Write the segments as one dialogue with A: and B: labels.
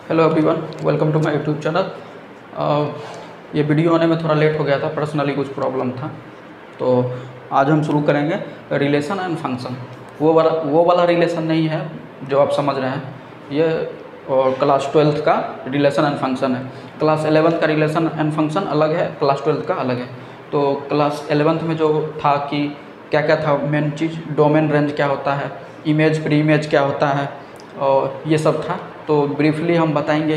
A: Hello everyone, welcome to my YouTube channel. ये video आने में थोड़ा लेट हो गया था, पर्सनली कुछ प्रॉब्लम था। तो आज हम शुरू करेंगे रिलेशन एंड फंक्शन। वो वाला रिलेशन नहीं है जो आप समझ रहे हैं। ये क्लास 12th का रिलेशन एंड फंक्शन है। क्लास 11th का रिलेशन एंड फंक्शन अलग है, क्लास 12th का अलग है। तो क्लास 11th में जो था कि क्या क्या था मेन चीज़, डोमेन रेंज क्या होता है, इमेज प्री इमेज क्या होता है, और ये सब था। तो ब्रीफली हम बताएंगे।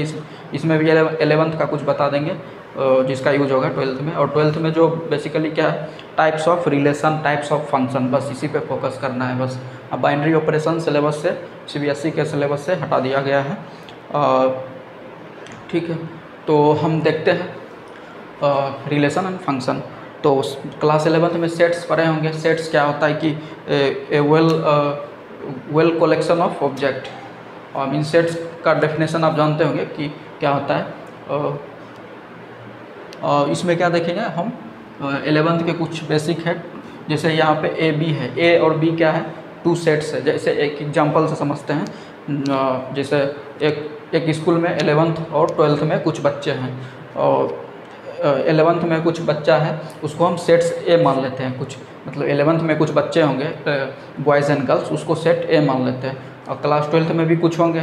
A: इसमें भी 11th का कुछ बता देंगे जिसका यूज होगा 12th में। और 12th में जो बेसिकली क्या है, types of relation, types of function, बस इसी पे फोकस करना है बस। अब बाइनरी ऑपरेशन सिलेबस से, CBSE के सिलेबस से हटा दिया गया है। ठीक है, तो हम देखते हैं रिलेशन एंड फंक्शन। तो क्लास 11th में सेट्स पढ़े होंगे। सेट्स क्या होता है कि ए वेल कलेक्शन ऑफ ऑब्जेक्ट। और मीन सेट्स का डेफिनेशन आप जानते होंगे कि क्या होता है। इसमें क्या देखेंगे हम, 11th के कुछ बेसिक है। जैसे यहाँ पे ए बी है, ए और बी क्या है, 2 सेट्स है। जैसे एक एग्जांपल से समझते हैं। जैसे एक स्कूल में 11th और 12th में कुछ बच्चे हैं, और 11th में कुछ बच्चा है, उसको हम सेट्स ए मान लेते हैं। कुछ मतलब 11th में कुछ बच्चे होंगे, बॉयज़ एंड गर्ल्स, उसको सेट ए मान लेते हैं। और क्लास 12th में भी कुछ होंगे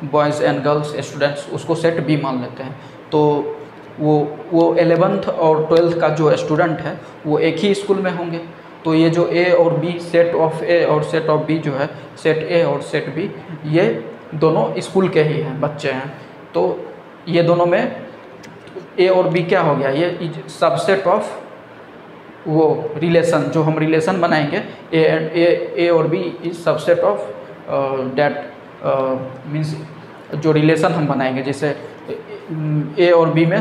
A: बॉयज़ एंड गर्ल्स स्टूडेंट्स, उसको सेट बी मान लेते हैं। तो वो 11th और 12th का जो स्टूडेंट है वो एक ही स्कूल में होंगे। तो ये जो ए और बी, सेट ऑफ ए और सेट ऑफ बी जो है, सेट ए और सेट बी, ये दोनों स्कूल के ही हैं, बच्चे हैं। तो ये दोनों में ए और बी क्या हो गया, ये सबसेट ऑफ वो रिलेशन जो हम रिलेशन बनाएंगे, ए और B is subset of that means जो रिलेशन हम बनाएंगे। जैसे ए और बी में,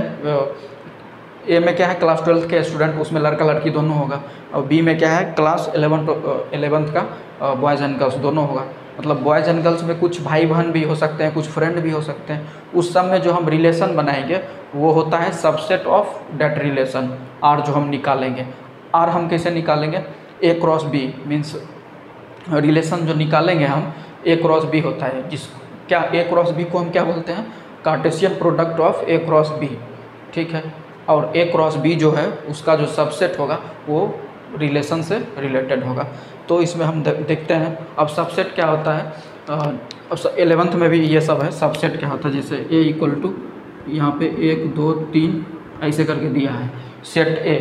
A: ए में क्या है क्लास 12th के स्टूडेंट, उसमें लड़का लड़की दोनों होगा। और बी में क्या है क्लास 11th का बॉयज़ एंड गर्ल्स दोनों होगा। मतलब बॉयज़ एंड गर्ल्स में कुछ भाई बहन भी हो सकते हैं, कुछ फ्रेंड भी हो सकते हैं। उस सब में जो हम रिलेशन बनाएंगे वो होता है subset of that relation, R जो हम निकालेंगे। आर हम कैसे निकालेंगे, A cross B means relation जो निकालेंगे हम, ए क्रॉस बी होता है। क्या ए क्रॉस बी को हम क्या बोलते हैं, Cartesian product of A cross B. ठीक है, और ए क्रॉस बी जो है उसका जो सबसेट होगा वो रिलेशन से रिलेटेड होगा। तो इसमें हम देखते हैं। अब सबसेट क्या होता है, अब 11th में भी ये सब है। सबसेट क्या होता है, जैसे ए इक्वल टू यहाँ पे 1 2 3 ऐसे करके दिया है सेट ए।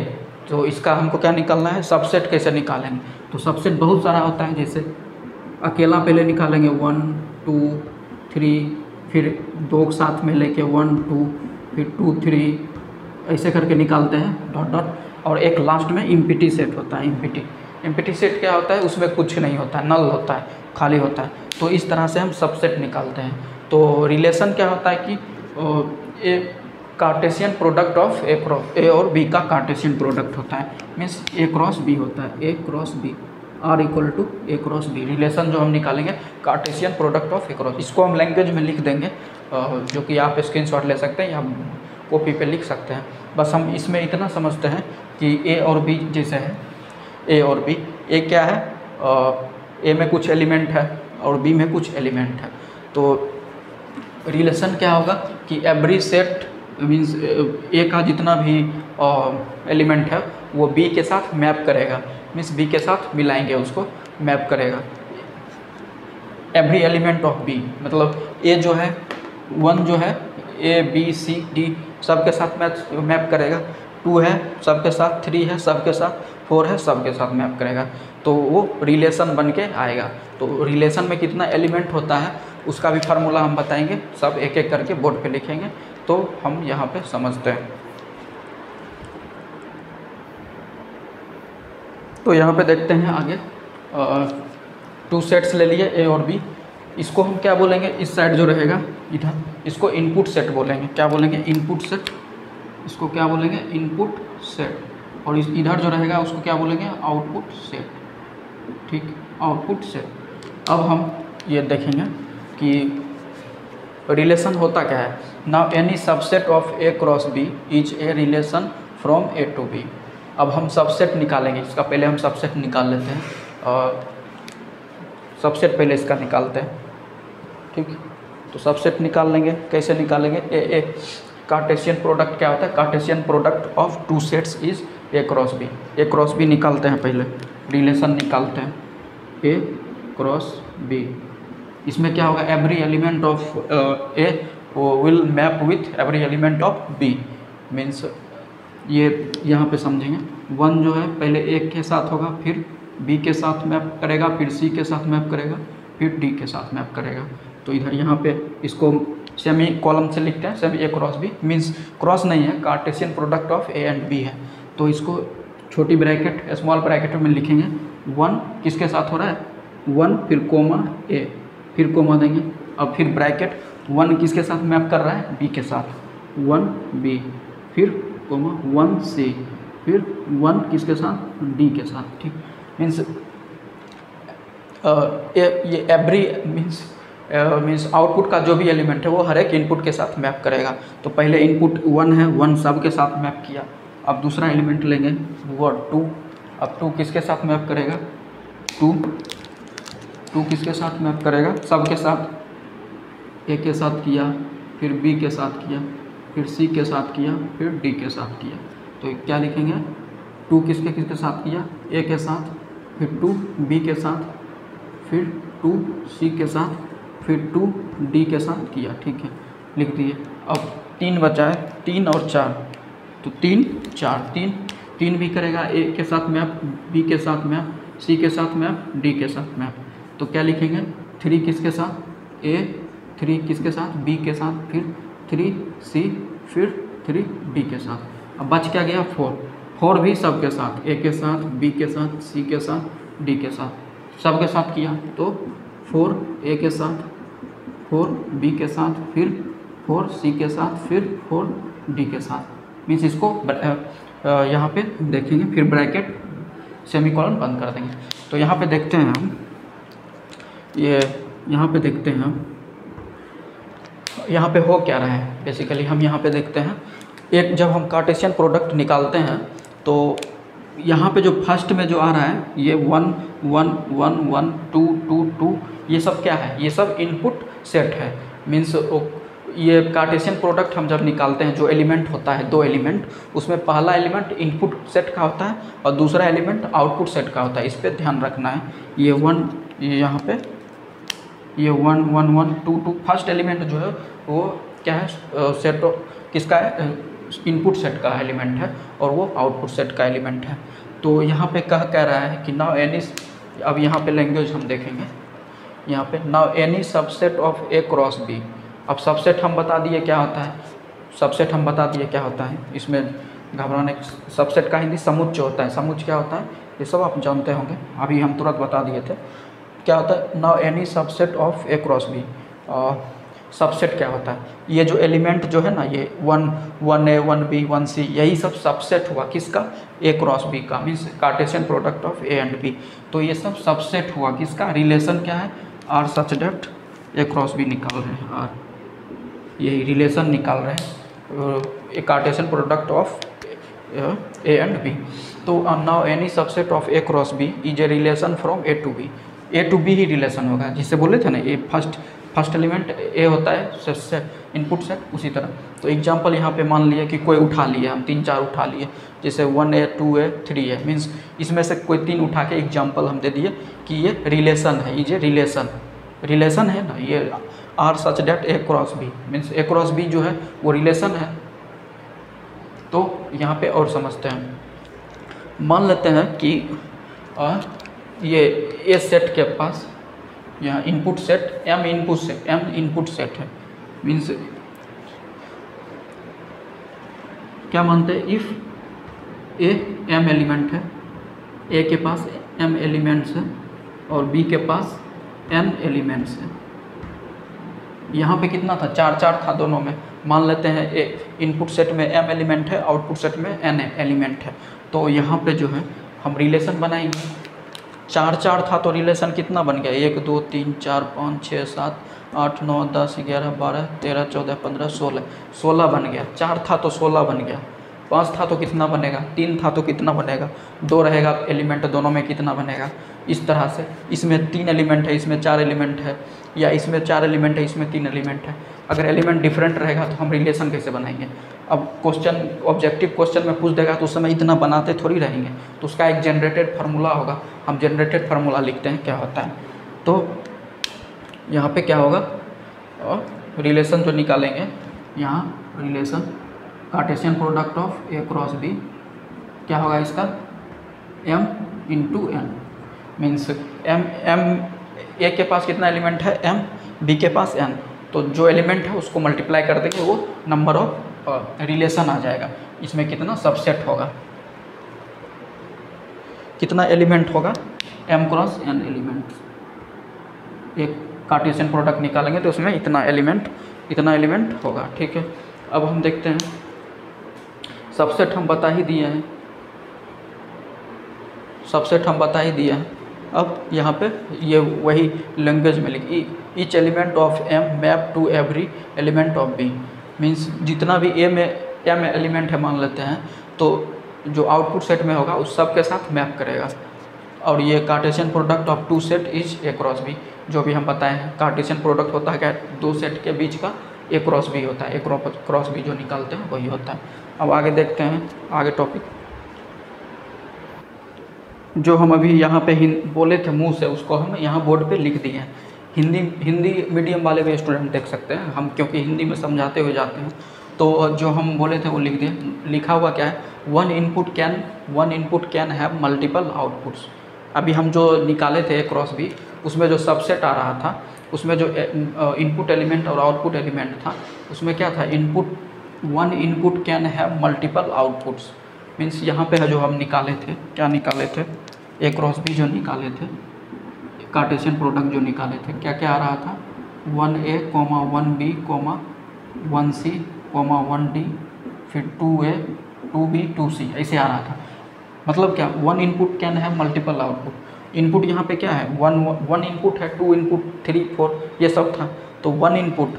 A: तो इसका हमको क्या निकालना है, सबसेट कैसे निकालेंगे। तो सबसेट बहुत सारा होता है। जैसे अकेला पहले निकालेंगे 1 2 3, फिर 2 साथ में लेके 1 2, फिर 2 3 ऐसे करके निकालते हैं डॉट डॉट। और एक लास्ट में इम्पिटी सेट होता है। इम्पिटी सेट क्या होता है, उसमें कुछ नहीं होता है, नल होता है, खाली होता है। तो इस तरह से हम सबसेट निकालते हैं। तो रिलेशन क्या होता है कि ए कार्टेशियन प्रोडक्ट ऑफ ए और बी का कार्टेशियन प्रोडक्ट होता है, मीन्स ए क्रॉस बी होता है, A cross B, R equal to A cross B. Relation जो हम निकालेंगे Cartesian product of A cross, इसको हम लैंग्वेज में लिख देंगे, जो कि आप स्क्रीनशॉट ले सकते हैं या कॉपी पे लिख सकते हैं। बस हम इसमें इतना समझते हैं कि ए और बी जैसे है, ए और बी, ए क्या है, ए में कुछ एलिमेंट है और बी में कुछ एलिमेंट है। तो रिलेशन क्या होगा कि एवरी सेट मीन्स ए का जितना भी एलिमेंट है वो बी के साथ मैप करेगा, मीन्स बी के साथ मिलाएंगे, उसको मैप करेगा। एवरी एलिमेंट ऑफ बी मतलब ए जो है 1 जो है ए बी सी डी सबके साथ मैप करेगा, 2 है सबके साथ, 3 है सबके साथ, 4 है सबके साथ मैप करेगा। तो वो रिलेशन बन के आएगा। तो रिलेशन में कितना एलिमेंट होता है उसका भी फार्मूला हम बताएंगे, सब एक एक करके बोर्ड पे लिखेंगे, तो हम यहाँ पे समझते हैं। तो यहाँ पे देखते हैं आगे, 2 सेट्स ले लिए ए और बी। इसको हम क्या बोलेंगे, इस साइड जो रहेगा इधर, इसको इनपुट सेट बोलेंगे। क्या बोलेंगे, इनपुट सेट। इसको क्या बोलेंगे, इनपुट सेट। और इस इधर जो रहेगा उसको क्या बोलेंगे, आउटपुट सेट। ठीक, आउटपुट सेट। अब हम ये देखेंगे कि रिलेशन होता क्या है। Now any subset of A cross B is a relation from A to B. अब हम सबसेट निकालेंगे, इसका पहले हम सबसेट निकाल लेते हैं। सबसेट पहले इसका निकालते हैं। ठीक, तो सबसेट निकाल लेंगे। कैसे निकालेंगे? ए कार्टेशियन प्रोडक्ट क्या होता है? Cartesian product of two sets is A cross B. A cross B निकालते हैं, पहले रिलेशन निकालते हैं ए क्रॉस बी। इसमें क्या होगा? Every element of A will map with every element of B. Means ये यहाँ पे समझेंगे, 1 जो है पहले ए के साथ होगा, फिर बी के साथ मैप करेगा, फिर सी के साथ मैप करेगा, फिर डी के साथ मैप करेगा। तो इधर यहाँ पे इसको सेमी कॉलम से लिखते हैं, semi A cross B. Means cross नहीं है, Cartesian product of A and B है। तो इसको छोटी ब्रैकेट स्मॉल ब्रैकेट में लिखेंगे। 1 किसके साथ हो रहा है? 1 फिर कोमा ए, फिर कोमा देंगे। अब फिर ब्रैकेट 1 किसके साथ मैप कर रहा है? बी के साथ, 1 बी, फिर कोमा 1 सी, फिर 1 किसके साथ? डी के साथ। ठीक, मीन्स ये एवरी मीन्स आउटपुट का जो भी एलिमेंट है वो हर एक इनपुट के साथ मैप करेगा। तो पहले इनपुट 1 है, 1 सब के साथ मैप किया। अब दूसरा एलिमेंट लेंगे वो 2। अब 2 किसके साथ मैप करेगा? 2 किसके साथ मैप करेगा? सब के साथ। ए के साथ किया, फिर बी के साथ किया, फिर सी के साथ किया, फिर डी के साथ किया। तो क्या लिखेंगे? 2 किसके साथ किया? ए के साथ, फिर 2 बी के साथ, फिर 2 सी के साथ, फिर 2 डी के साथ किया। ठीक है, लिख दिए। अब 3 बचा है, 3 और 4, तो 3 4, 3 भी करेगा। ए के साथ मैप, बी के साथ मैप, सी के साथ मैप, डी के साथ मैप। तो क्या लिखेंगे? 3 किसके साथ? ए, 3 किसके साथ? बी के साथ, फिर 3 सी, फिर 3 डी के साथ। अब बच क्या गया? 4 भी सब के साथ, ए के साथ, बी के साथ, सी के साथ, डी के साथ, सब के साथ किया। तो 4 ए के साथ, 4 बी के साथ, फिर 4 सी के साथ, फिर 4 डी के साथ। मीन्स इसको यहाँ पे देखेंगे, फिर ब्रैकेट सेमीकोलन बंद कर देंगे। तो यहाँ पे देखते हैं हम, ये यहाँ पे देखते हैं हम, यहाँ पे हो क्या रहा है बेसिकली। हम यहाँ पे देखते हैं, एक जब हम कार्टेशियन प्रोडक्ट निकालते हैं तो यहाँ पे जो फर्स्ट में जो आ रहा है ये 1 1 1 1 2 2 2, ये सब क्या है? ये सब इनपुट सेट है। मीन्स ये कार्टेशियन प्रोडक्ट हम जब निकालते हैं, जो एलिमेंट होता है 2 एलिमेंट, उसमें पहला एलिमेंट इनपुट सेट का होता है और दूसरा एलिमेंट आउटपुट सेट का होता है। इस पर ध्यान रखना है। ये 1, ये यहाँ पे ये 1 1 1 2 2, फर्स्ट एलिमेंट जो है वो क्या है? सेट किसका है? इनपुट सेट का एलिमेंट है, और वो आउटपुट सेट का एलिमेंट है। तो यहाँ पे कह रहा है कि नाउ एनी, अब यहाँ पे लैंग्वेज हम देखेंगे, यहाँ पे now any subset of A cross B. अब सबसेट हम बता दिए क्या होता है, सबसेट हम बता दिए क्या होता है। इसमें घबराने, सबसेट का हिंदी समुच्चय होता है। समुच्चय क्या होता है ये सब आप जानते होंगे, अभी हम तुरंत बता दिए थे क्या होता है। Now any subset of A cross B, subset क्या होता है? ये जो एलिमेंट जो है ना, ये 1 1a 1b 1c, यही सब सबसेट हुआ किसका? ए क्रॉस बी का। Means Cartesian product of A and B. तो ये सब सबसेट हुआ किसका? रिलेशन क्या है? R such that A cross B निकाल रहे हैं, आर यही रिलेशन निकाल रहे हैं, A Cartesian product of A and B. तो now any subset of A cross B is a relation from A to B. A to B ही relation होगा, जिससे बोले थे ना, ए फर्स्ट एलिमेंट ए होता है इनपुट सेट, उसी तरह। तो एग्जांपल यहाँ पे मान लिया कि कोई उठा लिए, हम 3 4 उठा लिए, जैसे 1a 2a 3a, मीन्स इसमें से कोई 3 उठा के एग्जांपल हम दे दिए कि ये रिलेशन है, ये रिलेशन है ना, ये R such that A cross B, means A cross B जो है वो रिलेशन है। तो यहाँ पे और समझते हैं, मान लेते हैं कि ये ए सेट के पास यहाँ input set M input set है। मीन्स क्या मानते हैं? इफ़ ए एम एलिमेंट है, ए के पास एम एलिमेंट्स है और बी के पास एन एलिमेंट्स है। यहाँ पे कितना था? 4 4 था दोनों में। मान लेते हैं ए इनपुट सेट में एम एलिमेंट है, आउटपुट सेट में एन एलिमेंट है। तो यहाँ पे जो है हम रिलेशन बनाएंगे। 4 4 था तो रिलेशन कितना बन गया? 1 2 3 4 5 6 7 8 9 10 11 12 13 14 15 16 बन गया। 4 था तो 16 बन गया, 5 था तो कितना बनेगा, 3 था तो कितना बनेगा, 2 रहेगा एलिमेंट, दोनों में कितना बनेगा। इस तरह से इसमें 3 एलिमेंट है, इसमें 4 एलिमेंट है, या इसमें 4 एलिमेंट है, इसमें 3 एलिमेंट है। अगर एलिमेंट डिफरेंट रहेगा तो हम रिलेशन कैसे बनाएंगे। अब क्वेश्चन ऑब्जेक्टिव क्वेश्चन में पूछ देगा तो उस समय इतना बनाते थोड़ी रहेंगे, तो उसका एक जनरेटेड फार्मूला होगा। हम जनरेटेड फार्मूला लिखते हैं क्या होता है। तो यहाँ पे क्या होगा, रिलेशन जो निकालेंगे यहाँ relation Cartesian product of A cross B क्या होगा इसका, m into N. Means m A के पास कितना एलिमेंट है m, b के पास n, तो जो एलिमेंट है उसको मल्टीप्लाई कर देंगे वो नंबर ऑफ रिलेशन आ जाएगा। इसमें कितना सबसेट होगा, कितना एलिमेंट होगा, m क्रॉस n एलिमेंट। एक कार्टेशियन प्रोडक्ट निकालेंगे तो उसमें इतना एलिमेंट होगा। ठीक है, अब हम देखते हैं सबसेट हम बता ही दिए हैं, सबसेट हम बता ही दिए हैं। अब यहाँ पे ये वही लैंग्वेज में लिखी, each element of m map to every element of b। Means जितना भी a में m एलिमेंट है मान लेते हैं, तो जो आउटपुट सेट में होगा उस सब के साथ मैप करेगा। और ये Cartesian product of 2 set is a cross b, जो भी हम बताए हैं कार्टेशियन प्रोडक्ट होता है क्या, 2 सेट के बीच का a क्रॉस b होता है, a क्रॉस b जो निकालते हैं वही होता है। अब आगे देखते हैं, आगे टॉपिक जो हम अभी यहाँ पे बोले थे मुंह से, उसको हम यहाँ बोर्ड पे लिख दिए हैं। हिंदी मीडियम वाले भी स्टूडेंट देख सकते हैं, हम क्योंकि हिंदी में समझाते हुए जाते हैं, तो जो हम बोले थे वो लिख दिए। लिखा हुआ क्या है, one input can have multiple outputs. अभी हम जो निकाले थे ए क्रॉस बी, उसमें जो सबसेट आ रहा था, उसमें जो इनपुट एलिमेंट और आउटपुट एलिमेंट था, उसमें क्या था, one input can have multiple outputs. Means यहाँ पे है जो हम निकाले थे, क्या निकाले थे, ए क्रॉस बी जो निकाले थे, कार्टेशियन प्रोडक्ट जो निकाले थे, क्या क्या आ रहा था, 1a, 1b, 1c, 1d, फिर 2a, 2b, 2c, ऐसे आ रहा था। मतलब क्या, one input can have multiple output. Input यहाँ पे क्या है, वन इनपुट है, 2 इनपुट, 3, 4 ये सब था, तो one input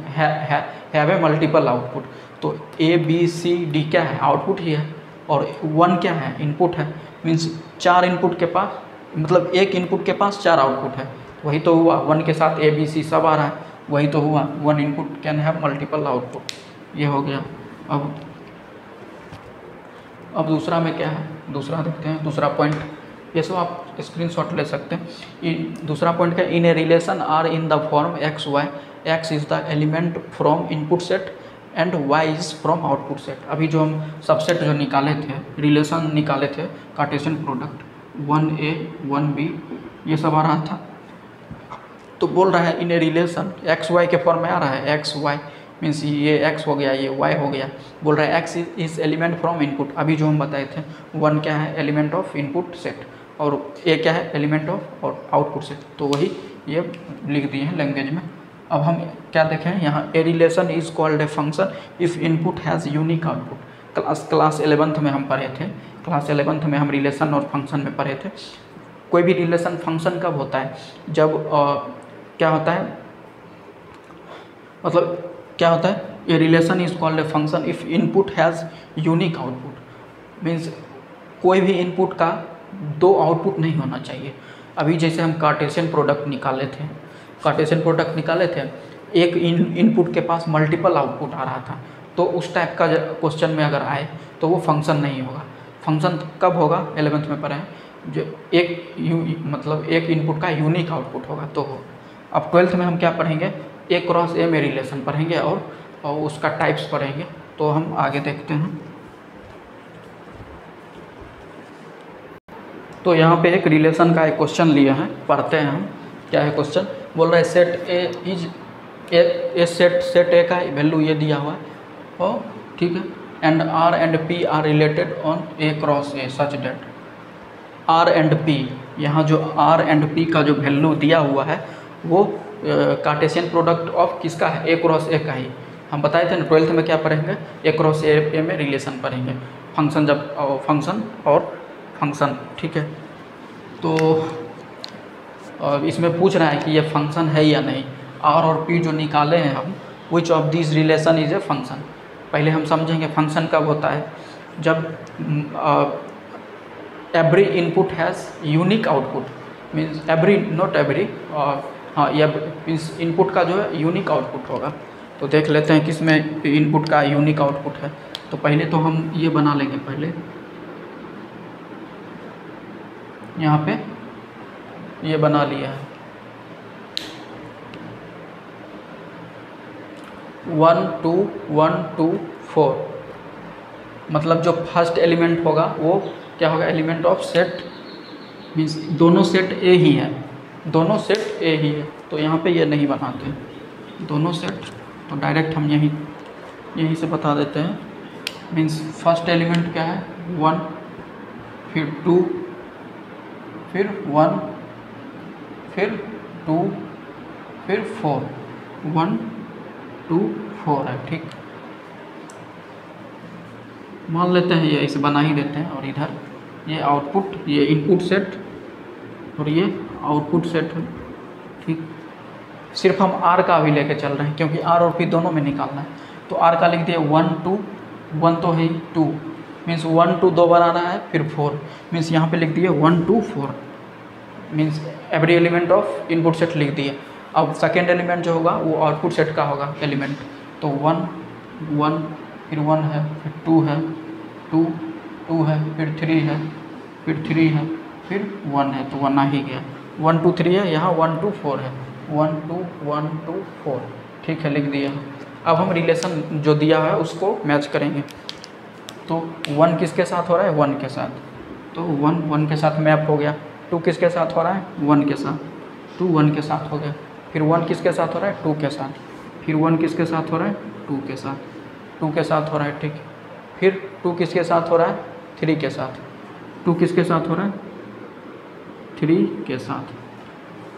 A: have a multiple output. तो ए बी सी डी क्या है, आउटपुट ही है, और 1 क्या है, इनपुट है। मीन्स 4 इनपुट के पास, मतलब एक इनपुट के पास 4 आउटपुट है, वही तो हुआ, 1 के साथ ए बी सी सब आ रहा है, वही तो हुआ, one input can have multiple output, ये हो गया। अब दूसरा में क्या है, दूसरा देखते हैं, दूसरा पॉइंट, ये सब आप स्क्रीनशॉट ले सकते हैं। दूसरा पॉइंट क्या, in a relation R in the form X Y, X is the element from input set and Y is from output set. अभी जो हम सबसेट जो निकाले थे, रिलेशन निकाले थे, कार्टेशियन प्रोडक्ट 1a 1b ये सब आ रहा था, तो बोल रहा है in a relation x Y के फॉर्म में आ रहा है, एक्स वाई मीन्स ये x हो गया, ये y हो गया। बोल रहा है x is element from input. अभी जो हम बताए थे, 1 क्या है, एलिमेंट ऑफ इनपुट सेट, और a क्या है, एलिमेंट ऑफ और आउटपुट सेट, तो वही ये लिख दिए हैं लैंग्वेज में। अब हम क्या देखें यहाँ, a relation is called a function if input has unique output. Class 11th में हम पढ़े थे, क्लास 11th में हम रिलेशन और फंक्शन में पढ़े थे। कोई भी रिलेशन फंक्शन कब होता है, जब क्या होता है, मतलब क्या होता है, a relation is called a function if input has unique output. Means कोई भी इनपुट का 2 आउटपुट नहीं होना चाहिए। अभी जैसे हम कार्टेशियन प्रोडक्ट निकाले थे, एक इनपुट के पास मल्टीपल आउटपुट आ रहा था, तो उस टाइप का क्वेश्चन में अगर आए तो वो फंक्शन नहीं होगा। फंक्शन कब होगा, 11th में पढ़े हैं, जो मतलब एक इनपुट का यूनिक आउटपुट होगा तो हो। अब 12th में हम क्या पढ़ेंगे, ए क्रॉस ए में रिलेशन पढ़ेंगे और उसका टाइप्स पढ़ेंगे। तो हम आगे देखते हैं। तो यहाँ पे एक रिलेशन का एक क्वेश्चन लिया है, पढ़ते हैं हम। क्या है क्वेश्चन, बोल रहा है set A is a set A का वैल्यू ये दिया हुआ है, और ठीक है, and R and P are related on A cross A such that. R and P, यहाँ जो आर एंड पी का जो वैल्यू दिया हुआ है वो कार्टेशियन प्रोडक्ट ऑफ किसका है, ए क्रॉस ए का ही। हम बताए थे ना 12th में क्या पढ़ेंगे, ए क्रॉस ए में रिलेशन पढ़ेंगे, फंक्शन जब फंक्शन और फंक्शन, ठीक है। तो इसमें पूछ रहा है कि ये फंक्शन है या नहीं। आर और पी जो निकाले हैं हम, which of this relation is a function. पहले हम समझेंगे फंक्शन कब होता है, जब every input has unique output, means every not every, हाँ या मीन्स इनपुट का जो है यूनिक आउटपुट होगा। तो देख लेते हैं किसमें इनपुट का यूनिक आउटपुट है। तो पहले तो हम ये बना लेंगे, पहले यहाँ पे ये बना लिया है 1 2 1 2 4, मतलब जो फर्स्ट एलिमेंट होगा वो क्या होगा, एलिमेंट ऑफ सेट, मीन्स दोनों सेट ए ही है, दोनों सेट ए ही है। तो यहाँ पे ये नहीं बनाते दोनों सेट, तो डायरेक्ट हम यहीं से बता देते हैं। मीन्स फर्स्ट एलिमेंट क्या है 1, फिर 2, फिर 1, फिर 2, फिर 4, 1 2 4 है, ठीक। मान लेते हैं ये इसे बना ही देते हैं, और इधर ये आउटपुट, ये इनपुट सेट और ये आउटपुट सेट है, ठीक। सिर्फ हम आर का भी लेके चल रहे हैं क्योंकि आर और पी दोनों में निकालना है। तो आर का लिख दिया 1 2, 1 तो है 2, मीन्स 1 2 दो बार आना है, फिर 4, मीन्स यहाँ पे लिख दिए 1 2 4, means every element of input set लिख दिए। अब सेकेंड एलिमेंट जो होगा वो आउटपुट सेट का होगा एलिमेंट, तो 1 1, फिर 1 है, फिर 2 है, 2 2 है, फिर 3 है, फिर 3 है, फिर 1 है, तो 1 आ ही गया। 1 2 3 है, यहाँ 1 2 4 है, 1 2 1 2 4, ठीक है, लिख दिया। अब हम रिलेशन जो दिया है उसको मैच करेंगे। तो 1 किसके साथ हो रहा है, 1 के साथ, तो 1 1 के साथ मैप हो गया। 2 किसके साथ हो रहा है, 1 के साथ, 2 1 के साथ हो गया। फिर 1 किसके साथ हो रहा है, 2 के साथ, फिर 1 किसके साथ हो रहा है, 2 के साथ, 2 के साथ हो रहा है, ठीक। फिर 2 किसके साथ हो रहा है, 3 के साथ, 2 किसके साथ हो रहा है, 3 के साथ,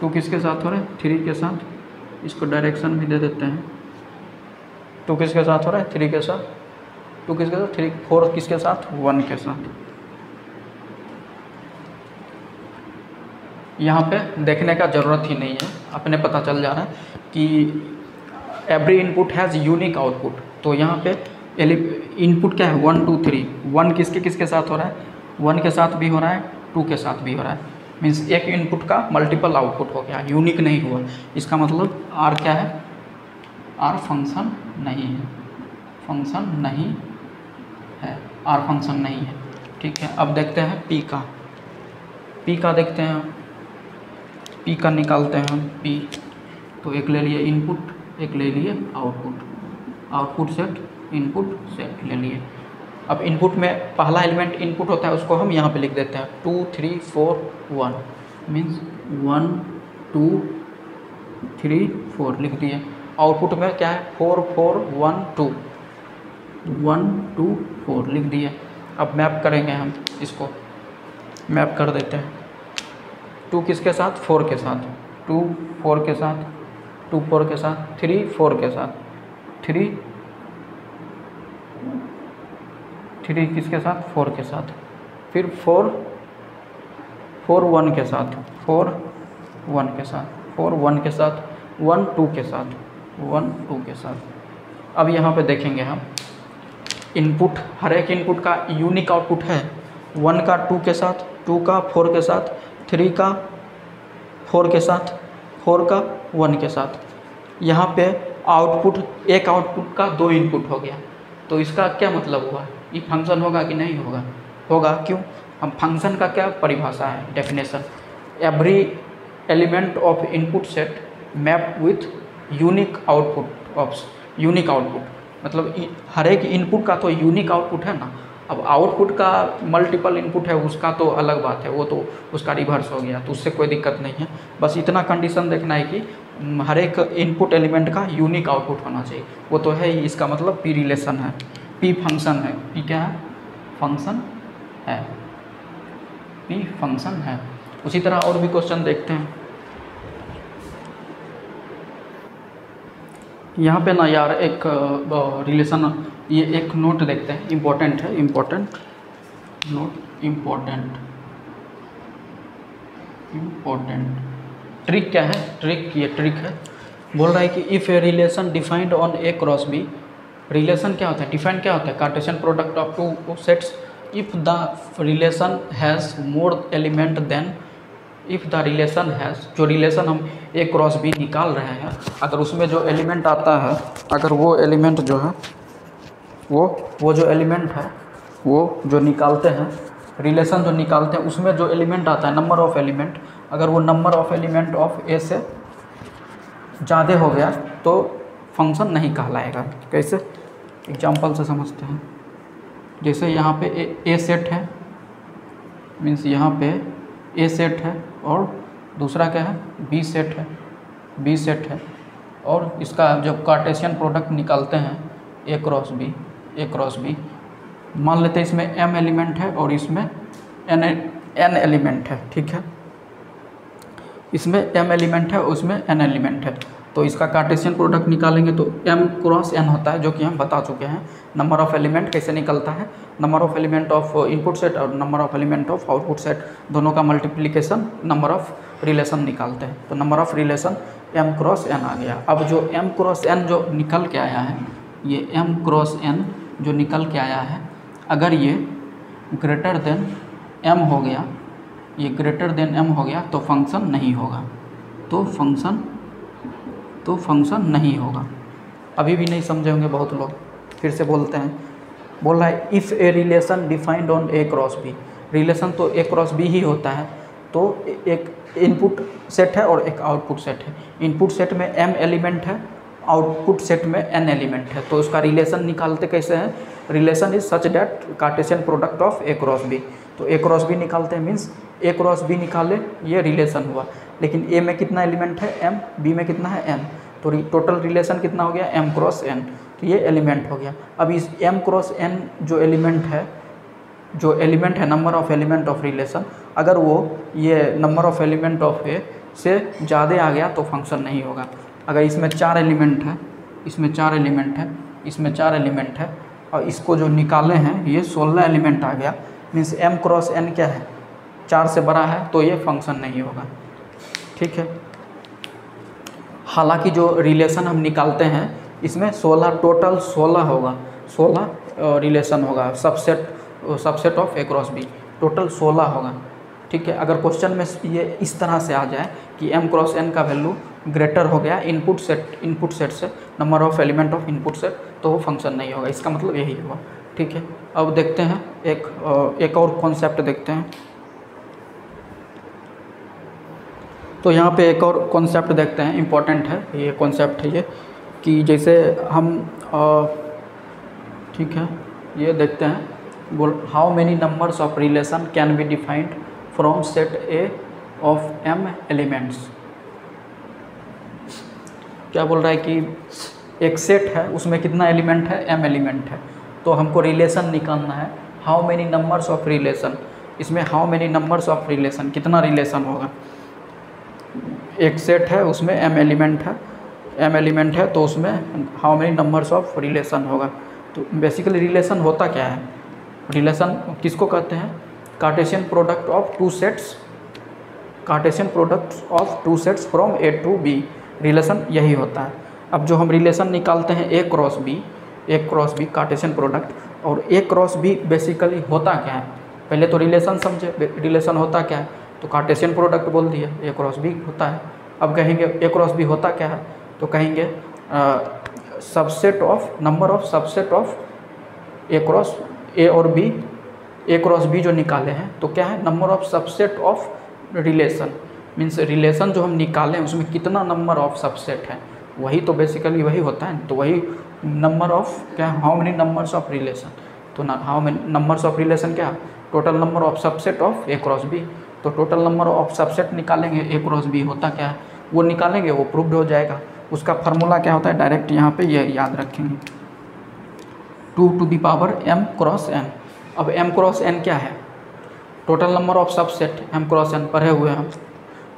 A: 2 किसके साथ हो रहा है, 3 के साथ। इसको डायरेक्शन भी दे देते हैं। 2 किसके साथ हो रहा है, 3 के साथ, 2 किसके साथ, 3 4 किसके साथ, 1 के साथ। यहाँ पे देखने का ज़रूरत ही नहीं है, अपने पता चल जा रहा है कि every input has unique output. तो यहाँ पे इनपुट क्या है 1 2 3, 1 किसके किसके साथ हो रहा है, 1 के साथ भी हो रहा है, 2 के साथ भी हो रहा है, मीन्स एक इनपुट का मल्टीपल आउटपुट हो गया, यूनिक नहीं हुआ। इसका मतलब आर क्या है, आर फंक्शन नहीं है, फंक्शन नहीं है, आर फंक्शन नहीं है, ठीक है। अब देखते हैं पी का, पी का देखते हैं, पी का निकालते हैं हम पी। तो एक ले लिए इनपुट, एक ले लिए output, output set input set ले लिए। अब इनपुट में पहला एलिमेंट इनपुट होता है, उसको हम यहाँ पे लिख देते हैं 2 3 4 1, मीन्स 1 2 3 4 लिख दिए। आउटपुट में क्या है 4 4 1 2, 1 2 4 लिख दिए। अब मैप करेंगे हम, इसको मैप कर देते हैं। 2 किसके साथ, 4 के साथ, 2 4 के साथ, 2 4 के साथ, 3 4 के साथ, 3 किसके साथ, 4 के साथ, फिर 4 1 के साथ, 4 1 के साथ, 4 1 के साथ, 1 2 के साथ, 1 2 के साथ। अब यहाँ पे देखेंगे हम इनपुट, हर एक इनपुट का यूनिक आउटपुट है। 1 का 2 के साथ, 2 का 4 के साथ, 3 का 4 के साथ, 4 का 1 के साथ। यहाँ पे आउटपुट, एक आउटपुट का 2 इनपुट हो गया। तो इसका क्या मतलब हुआ, ये फंक्शन होगा कि नहीं होगा, होगा। क्यों, हम फंक्शन का क्या परिभाषा है, definition, every element of input set map with unique output of unique output, मतलब हर एक इनपुट का तो यूनिक आउटपुट है ना। अब आउटपुट का मल्टीपल इनपुट है, उसका तो अलग बात है, वो तो उसका रिवर्स हो गया, तो उससे कोई दिक्कत नहीं है। बस इतना कंडीशन देखना है कि हर एक इनपुट एलिमेंट का यूनिक आउटपुट होना चाहिए, वो तो है ही। इसका मतलब पी रिलेशन है, पी फंक्शन है, पी क्या है, फंक्शन है, पी फंक्शन है। उसी तरह और भी क्वेश्चन देखते हैं। यहाँ पे ना यार एक रिलेशन, ये एक नोट देखते हैं, इम्पोर्टेंट है, इम्पोर्टेंट नोट, इम्पोर्टेंट ट्रिक क्या है, ट्रिक, ये ट्रिक है। बोल रहा है कि if a relation defined on A cross B relation क्या होता है, डिफाइन क्या होता है, Cartesian product of two sets if the relation has more element then, if the relation has, जो रिलेशन हम ए क्रॉस बी निकाल रहे हैं, अगर उसमें जो एलिमेंट आता है, अगर वो एलिमेंट जो है वो जो एलिमेंट है वो जो निकालते हैं, रिलेशन जो निकालते हैं उसमें जो एलिमेंट आता है, नंबर ऑफ़ एलिमेंट, अगर वो नंबर ऑफ़ एलिमेंट ऑफ ए से ज़्यादा हो गया तो फंक्शन नहीं कहलाएगा। कैसे, एग्जांपल से समझते हैं। जैसे यहाँ पे ए सेट है, मीन्स यहाँ पे ए सेट है और दूसरा क्या है, बी सेट है, बी सेट है, और इसका जब कार्टेशियन प्रोडक्ट निकालते हैं ए क्रॉस बी, मान लेते हैं इसमें m एलिमेंट है और इसमें n एलिमेंट है, ठीक है, इसमें m एलिमेंट है और उसमें n एलिमेंट है, तो इसका कार्टेशियन प्रोडक्ट निकालेंगे तो m क्रॉस n होता है, जो कि हम बता चुके हैं। नंबर ऑफ़ एलिमेंट कैसे निकलता है, number of element of input set और number of element of output set, दोनों का मल्टीप्लिकेशन नंबर ऑफ़ रिलेशन निकालते हैं, तो number of relation m cross n आ गया। अब जो m क्रॉस n जो निकल के आया है, ये m क्रॉस n जो निकल के आया है, अगर ये ग्रेटर देन m हो गया, ये ग्रेटर देन m हो गया तो फंक्शन नहीं होगा, तो फंक्शन नहीं होगा। अभी भी नहीं समझे होंगे बहुत लोग, फिर से बोलते हैं। बोल रहा है if a relation defined on A cross B, relation तो ए क्रॉस बी ही होता है, तो एक इनपुट सेट है और एक आउटपुट सेट है। इनपुट सेट में m एलिमेंट है, आउटपुट सेट में n एलिमेंट है, तो उसका रिलेशन निकालते कैसे हैं, relation is such that Cartesian product of A cross B, तो ए क्रॉस बी निकालते हैं, मीन्स ए क्रॉस बी निकाले, ये रिलेशन हुआ, लेकिन ए में कितना एलिमेंट है m, बी में कितना है n, तो टोटल रिलेशन कितना हो गया m क्रॉस n, तो ये एलिमेंट हो गया। अब इस m क्रॉस n जो एलिमेंट है number of element of relation, अगर वो ये नंबर ऑफ़ एलिमेंट ऑफ ए से ज़्यादा आ गया तो फंक्शन नहीं होगा। अगर इसमें 4 एलिमेंट है, इसमें 4 एलिमेंट है, इसमें 4 एलिमेंट है, और इसको जो निकाले हैं ये 16 एलिमेंट आ गया, मीन्स m क्रॉस n क्या है, 4 से बड़ा है, तो ये फंक्शन नहीं होगा, ठीक है। हालांकि जो रिलेशन हम निकालते हैं इसमें 16 टोटल 16 होगा, 16 रिलेशन होगा, subset of A cross B, total 16 होगा, ठीक है। अगर क्वेश्चन में ये इस तरह से आ जाए कि m क्रॉस n का वैल्यू ग्रेटर हो गया इनपुट सेट से, number of element of input set, तो वो फंक्शन नहीं होगा, इसका मतलब यही हुआ, ठीक है। अब देखते हैं एक और कॉन्सेप्ट देखते हैं। तो यहाँ पे एक और कॉन्सेप्ट देखते हैं, इम्पॉर्टेंट है ये कॉन्सेप्ट है, ये कि जैसे हम ठीक है, ये देखते हैं, बोल how many numbers of relation can be defined from set A of m elements. क्या बोल रहा है कि एक सेट है, उसमें कितना एलिमेंट है, m एलिमेंट है, तो हमको रिलेशन निकालना है, how many numbers of relation, इसमें how many numbers of relation, कितना रिलेशन होगा। एक सेट है उसमें m एलिमेंट है, तो उसमें how many numbers of relation होगा। तो बेसिकली रिलेशन होता क्या है, रिलेशन किसको कहते हैं, Cartesian product of two sets, Cartesian product of two sets from A to B, relation यही होता है। अब जो हम रिलेशन निकालते हैं A cross B Cartesian product, और ए क्रॉस बी बेसिकली होता क्या है, पहले तो रिलेशन समझे, रिलेशन होता क्या है, तो कार्टेशियन प्रोडक्ट बोल दिया, ए क्रॉस बी होता है। अब कहेंगे ए क्रॉस बी होता क्या है, तो कहेंगे subset of number of subset of A cross ए और बी, ए क्रॉस बी जो निकाले हैं तो क्या है, number of subset of relation, means relation जो हम निकाले हैं उसमें कितना नंबर ऑफ सबसेट है, वही तो बेसिकली वही होता है, तो वही नंबर ऑफ क्या, how many numbers of relation, तो how many numbers of relation क्या, total number of subset of A cross B, तो टोटल नंबर ऑफ सबसेट निकालेंगे, ए क्रॉस बी होता क्या है वो निकालेंगे, वो प्रूव्ड हो जाएगा। उसका फार्मूला क्या होता है, डायरेक्ट यहाँ पे ये याद रखेंगे, 2 to the power m cross n। अब m क्रॉस n क्या है, total number of subset, m cross n पढ़े हुए हम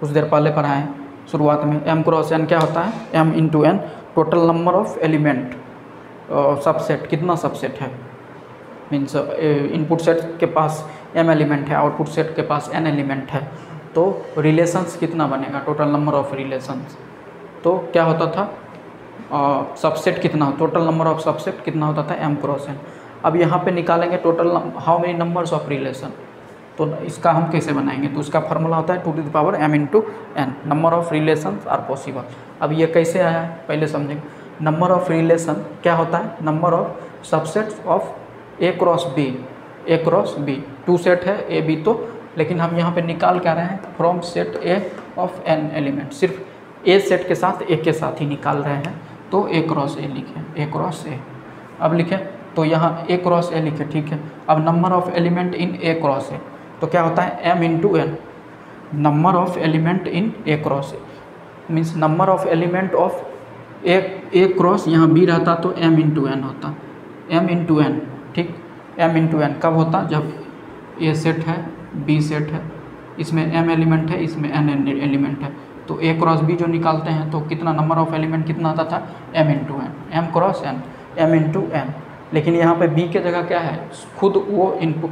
A: कुछ देर पहले पढ़ाएँ शुरुआत में। m क्रॉस n क्या होता है, m into n, total number of element, subset कितना सबसेट है, मीन्स इनपुट सेट के पास m एलिमेंट है, आउटपुट सेट के पास n एलिमेंट है, तो रिलेशंस कितना बनेगा, टोटल नंबर ऑफ रिलेशंस। तो क्या होता था, सबसेट कितना, टोटल नंबर ऑफ सबसेट कितना होता था, m क्रॉस n। अब यहाँ पे निकालेंगे total how many numbers of relation, तो इसका हम कैसे बनाएंगे, तो उसका फार्मूला होता है 2m into n, number of relation are possible. अब ये कैसे आया है पहले समझेंगे। नंबर ऑफ रिलेशन क्या होता है, number of subsets of a cross b, 2 set है a b, तो लेकिन हम यहाँ पे निकाल क्या रहे हैं, from set a of n element, सिर्फ a सेट के साथ a के साथ ही निकाल रहे हैं, तो a क्रॉस a लिखें, a क्रॉस a। अब लिखें तो यहाँ a क्रॉस a लिखें, ठीक है। अब number of element in a cross a तो क्या होता है m into n, number of element in a cross a means number of element of a cross, यहाँ b रहता तो m इंटू n होता, m इंटू n, ठीक। m into n कब होता, जब a सेट है b सेट है, इसमें m एलिमेंट है, इसमें n एलिमेंट है, तो a क्रॉस b जो निकालते हैं तो कितना नंबर ऑफ एलिमेंट कितना आता था, m into n, m cross n, m into n। लेकिन यहाँ पे b के जगह क्या है, खुद वो इनपुट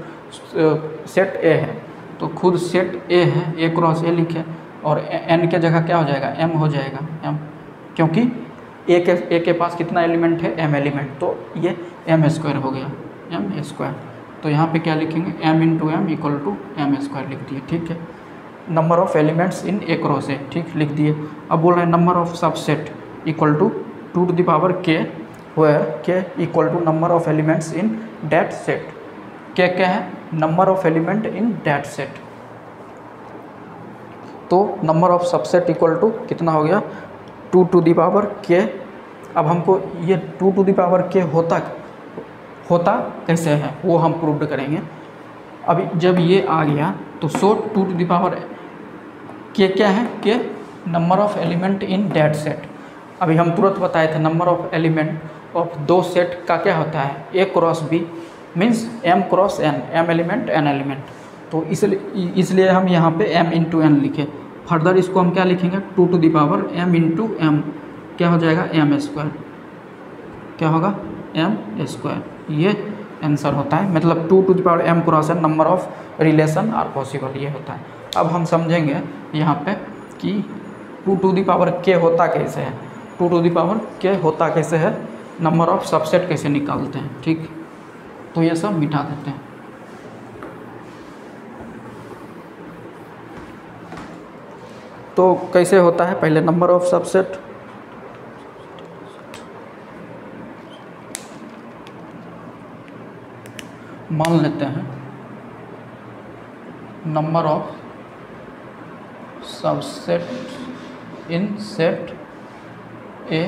A: सेट a है, तो खुद सेट a है, a क्रॉस a लिखे, और n के जगह क्या हो जाएगा, m हो जाएगा, m, क्योंकि a के पास कितना एलिमेंट है, m एलिमेंट, तो ये m स्क्वायर हो गया, m स्क्वायर। तो यहाँ पे क्या लिखेंगे, m into M equal to m square लिख दिए, ठीक है। Number of elements in a cross a, ठीक, लिख दिए। अब बोल रहे हैं number of subset equal to 2 to the power k, where k equal to number of elements in that set. k क्या है, number of element in that set, तो number of subset equal to कितना हो गया, 2 to the power k। अब हमको ये 2 to the power k होता कैसे है वो हम प्रूव करेंगे। अभी जब ये आ गया तो 2 टू द पावर k क्या है, k number of element in that set. अभी हम तुरंत बताए थे number of element of 2 set का क्या होता है, a cross b means m cross n, m element n element, तो इसलिए हम यहाँ पे m इंटू n लिखे। फर्दर इसको हम क्या लिखेंगे, 2 to the power m into m, क्या हो जाएगा, m स्क्वायर, क्या होगा, m स्क्वायर। ये आंसर होता है, मतलब 2 to the power m cross n number of relation are possible, ये होता है। अब हम समझेंगे यहाँ पे कि 2 टू द पावर k होता कैसे है, 2 टू द पावर k होता कैसे है, नंबर ऑफ सबसेट कैसे निकालते हैं, ठीक। तो ये सब मिटा देते हैं। तो कैसे होता है, पहले नंबर ऑफ सबसेट, मान लेते हैं number of subset in set A,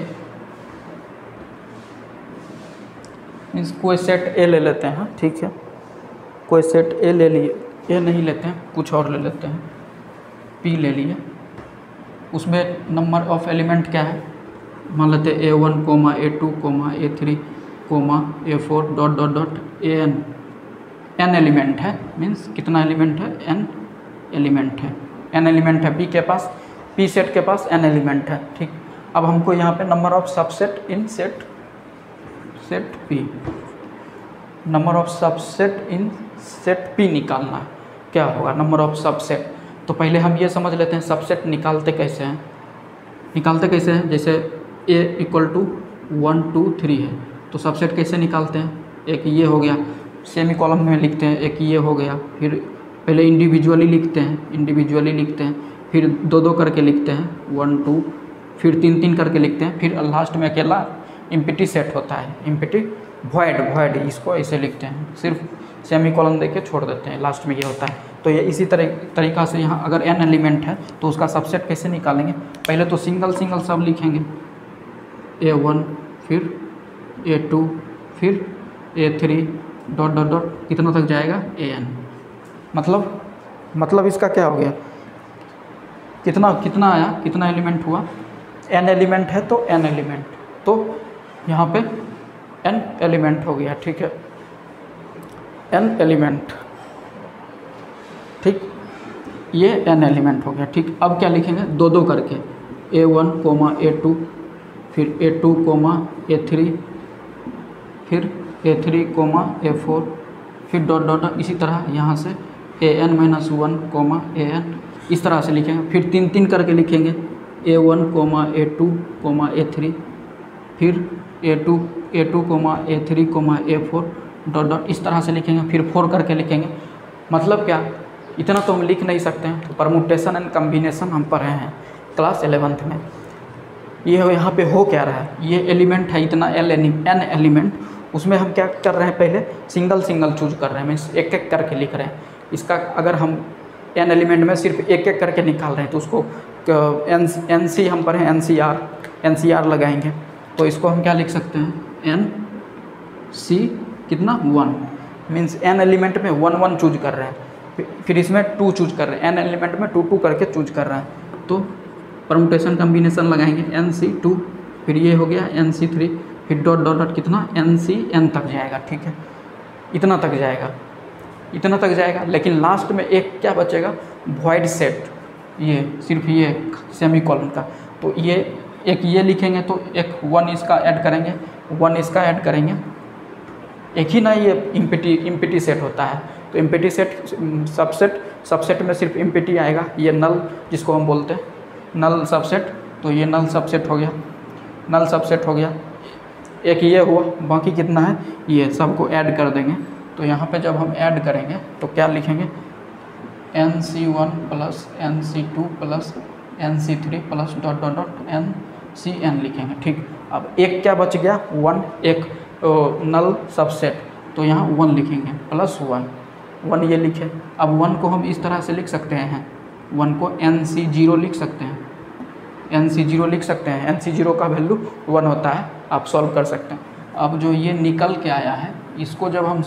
A: means कोई सेट ए ले लेते हैं, ठीक है, कोई सेट ए ले लिए, ए नहीं लेते हैं, कुछ और ले लेते हैं, पी ले लिए, उसमें नंबर ऑफ एलिमेंट क्या है, मान लेते हैं A1, A2, A3, A4 dot dot dot n element है, मीन्स कितना एलिमेंट है, n एलिमेंट है, n एलिमेंट है p के पास, p सेट के पास n एलिमेंट है, ठीक। अब हमको यहाँ पे number of subset in set p, number of subset in set p निकालना है, क्या होगा नंबर ऑफ सबसेट। तो पहले हम ये समझ लेते हैं सबसेट निकालते कैसे हैं, जैसे a इक्वल टू 1 2 3 है, तो सबसेट कैसे निकालते हैं, एक ये हो गया, सेमी कॉलम में लिखते हैं, एक ये हो गया, फिर पहले इंडिविजुअली लिखते हैं, फिर 2 2 करके लिखते हैं, 1 2, फिर 3 3 करके लिखते हैं, फिर लास्ट में अकेला इम्पिटी सेट होता है, इम्पिटी वॉइड, इसको ऐसे लिखते हैं, सिर्फ सेमी कॉलम देके छोड़ देते हैं, लास्ट में ये होता है। तो ये इसी तरीक़ा से यहाँ अगर n एलिमेंट है तो उसका सबसेट कैसे निकालेंगे, पहले तो सिंगल सब लिखेंगे, A1 फिर A2 फिर A3 डॉट डॉट डॉट कितना तक जाएगा, AN। मतलब इसका क्या हो गया, कितना आया, कितना एलिमेंट हुआ, n एलिमेंट है तो n एलिमेंट, तो यहाँ पे n एलिमेंट हो गया, ठीक है, n एलिमेंट, ठीक, ये n एलिमेंट हो गया, ठीक। अब क्या लिखेंगे, 2 2 करके, A1, A2 फिर A2, A3 फिर A3, A4 फिर डॉट डॉट, इसी तरह यहाँ से AN-1, AN, इस तरह से लिखेंगे, फिर 3 3 करके लिखेंगे, A1, A2, A3 फिर A2 coma A3 coma A4 dot dot इस तरह से लिखेंगे, फिर 4 करके लिखेंगे। मतलब क्या, इतना तो हम लिख नहीं सकते हैं। तो परमुटेशन एंड कम्बिनेशन हम पढ़े हैं क्लास 11th में। ये यहाँ पे हो क्या रहा है, ये एलिमेंट है इतना n एलिमेंट, उसमें हम क्या कर रहे हैं, पहले सिंगल सिंगल चूज कर रहे हैं, मीन्स एक एक करके लिख रहे हैं। इसका अगर हम n एलिमेंट में सिर्फ एक एक करके निकाल रहे हैं तो उसको NC हम पढ़े NCR लगाएंगे। तो इसको हम क्या लिख सकते हैं, NC कितना 1, मीन्स n एलिमेंट में 1 1 चूज कर रहे हैं, फिर इसमें 2 चूज कर रहे हैं, n एलिमेंट में 2 2 करके चूज कर रहे हैं। तो परमुटेशन कम्बिनेशन लगाएंगे NC2, फिर ये हो गया NC3, फिर डॉट डॉट डॉट कितना NCN तक जाएगा। ठीक है, इतना तक जाएगा। लेकिन लास्ट में एक क्या बचेगा, वॉइड सेट, ये सिर्फ ये सेमीकोलन का। तो ये एक ये लिखेंगे तो एक 1 इसका ऐड करेंगे, 1 इसका ऐड करेंगे। एक ही ना ये इम्पिटी सेट होता है, तो इम्पिटी सेट सबसेट में सिर्फ इम्पिटी आएगा। ये नल जिसको हम बोलते हैं नल सबसेट, तो ये नल सबसेट हो गया। एक ये हुआ, बाकी कितना है, ये सबको ऐड कर देंगे। तो यहाँ पे जब हम ऐड करेंगे तो क्या लिखेंगे, NC1 plus NC2 plus NC3 plus dot dot dot NCN लिखेंगे। ठीक, अब एक क्या बच गया, 1, एक नल सबसेट, तो यहाँ 1 लिखेंगे प्लस 1 ये लिखे। अब 1 को हम इस तरह से लिख सकते हैं, 1 को NC0 लिख सकते हैं, NC0 का वैल्यू 1 होता है, आप सॉल्व कर सकते हैं। अब जो ये निकल के आया है, इसको जब हम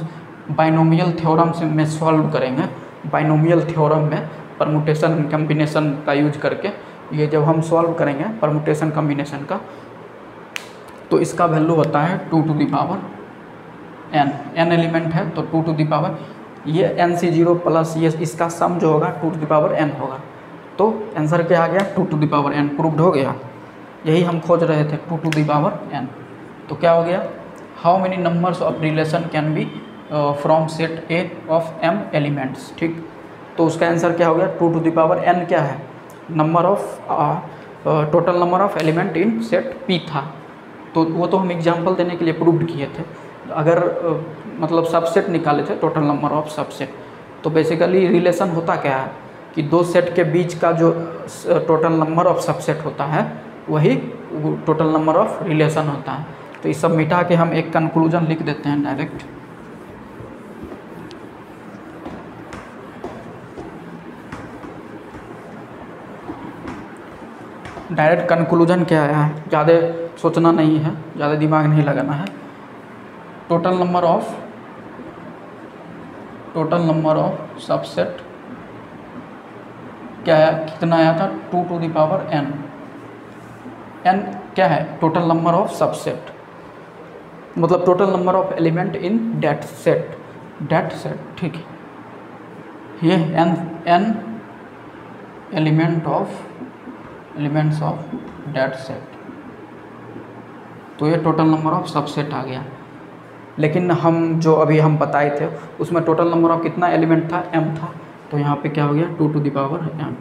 A: बाइनोमियल थ्योरम से में सॉल्व करेंगे, बाइनोमियल थ्योरम में परमुटेशन कम्बिनेशन का यूज करके ये जब हम सॉल्व करेंगे परमुटेशन कम्बिनेशन का, तो इसका वैल्यू होता है 2 to the power n element है तो 2 टू द पावर, ये NC0 प्लस ये इसका सम जो होगा 2 टू द पावर n होगा। तो आंसर क्या आ गया, 2 to the power n, proved हो गया। यही हम खोज रहे थे, 2 टू द पावर n। तो क्या हो गया, how many numbers of relation can be from set A of m elements. ठीक, तो उसका आंसर क्या हो गया, 2 टू द पावर n क्या है, number of total number of element in set P था। तो वो तो हम एग्जांपल देने के लिए प्रूव्ड किए थे। अगर मतलब सबसेट निकाले थे, टोटल नंबर ऑफ सबसेट, तो बेसिकली रिलेशन होता क्या है कि दो सेट के बीच का जो टोटल नंबर ऑफ सबसेट होता है वही टोटल नंबर ऑफ रिलेशन होता है। तो इस सब मिटा के हम एक कंक्लूजन लिख देते हैं डायरेक्ट। कंक्लूजन क्या आया है, ज़्यादा सोचना नहीं है, ज़्यादा दिमाग नहीं लगाना है। टोटल नंबर ऑफ सबसेट क्या है, कितना आया था, 2 to the power n। n क्या है, टोटल नंबर ऑफ सबसेट, मतलब total number of element in that set. ठीक है, ये n elements of that set, तो ये टोटल नंबर ऑफ सबसेट आ गया। लेकिन हम जो अभी हम बताए थे उसमें टोटल नंबर ऑफ कितना एलिमेंट था, m था। तो यहाँ पे क्या हो गया, 2 टू द पावर m,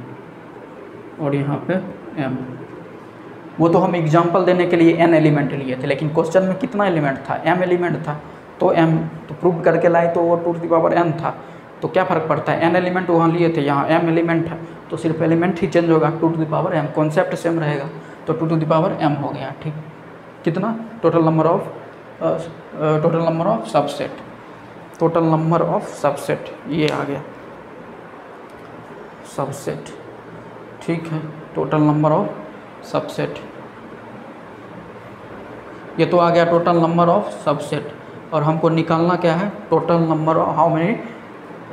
A: और यहाँ पे m। वो तो हम एग्जांपल देने के लिए n एलिमेंट लिए थे, लेकिन क्वेश्चन में कितना एलिमेंट था, m एलिमेंट था। तो m तो प्रूव करके लाए तो वो 2 टू द पावर n था। तो क्या फ़र्क पड़ता है, n एलिमेंट वहाँ लिए थे, यहाँ m एलिमेंट है, तो सिर्फ एलिमेंट ही चेंज होगा, 2 to the power m, concept same रहेगा। तो 2 टू द पावर m हो गया। ठीक, कितना, टोटल नंबर ऑफ सबसेट, ये आ गया सबसेट। ठीक है, टोटल नंबर ऑफ सबसेट, ये तो आ गया टोटल नंबर ऑफ सबसेट। और हमको निकालना क्या है, total number of how many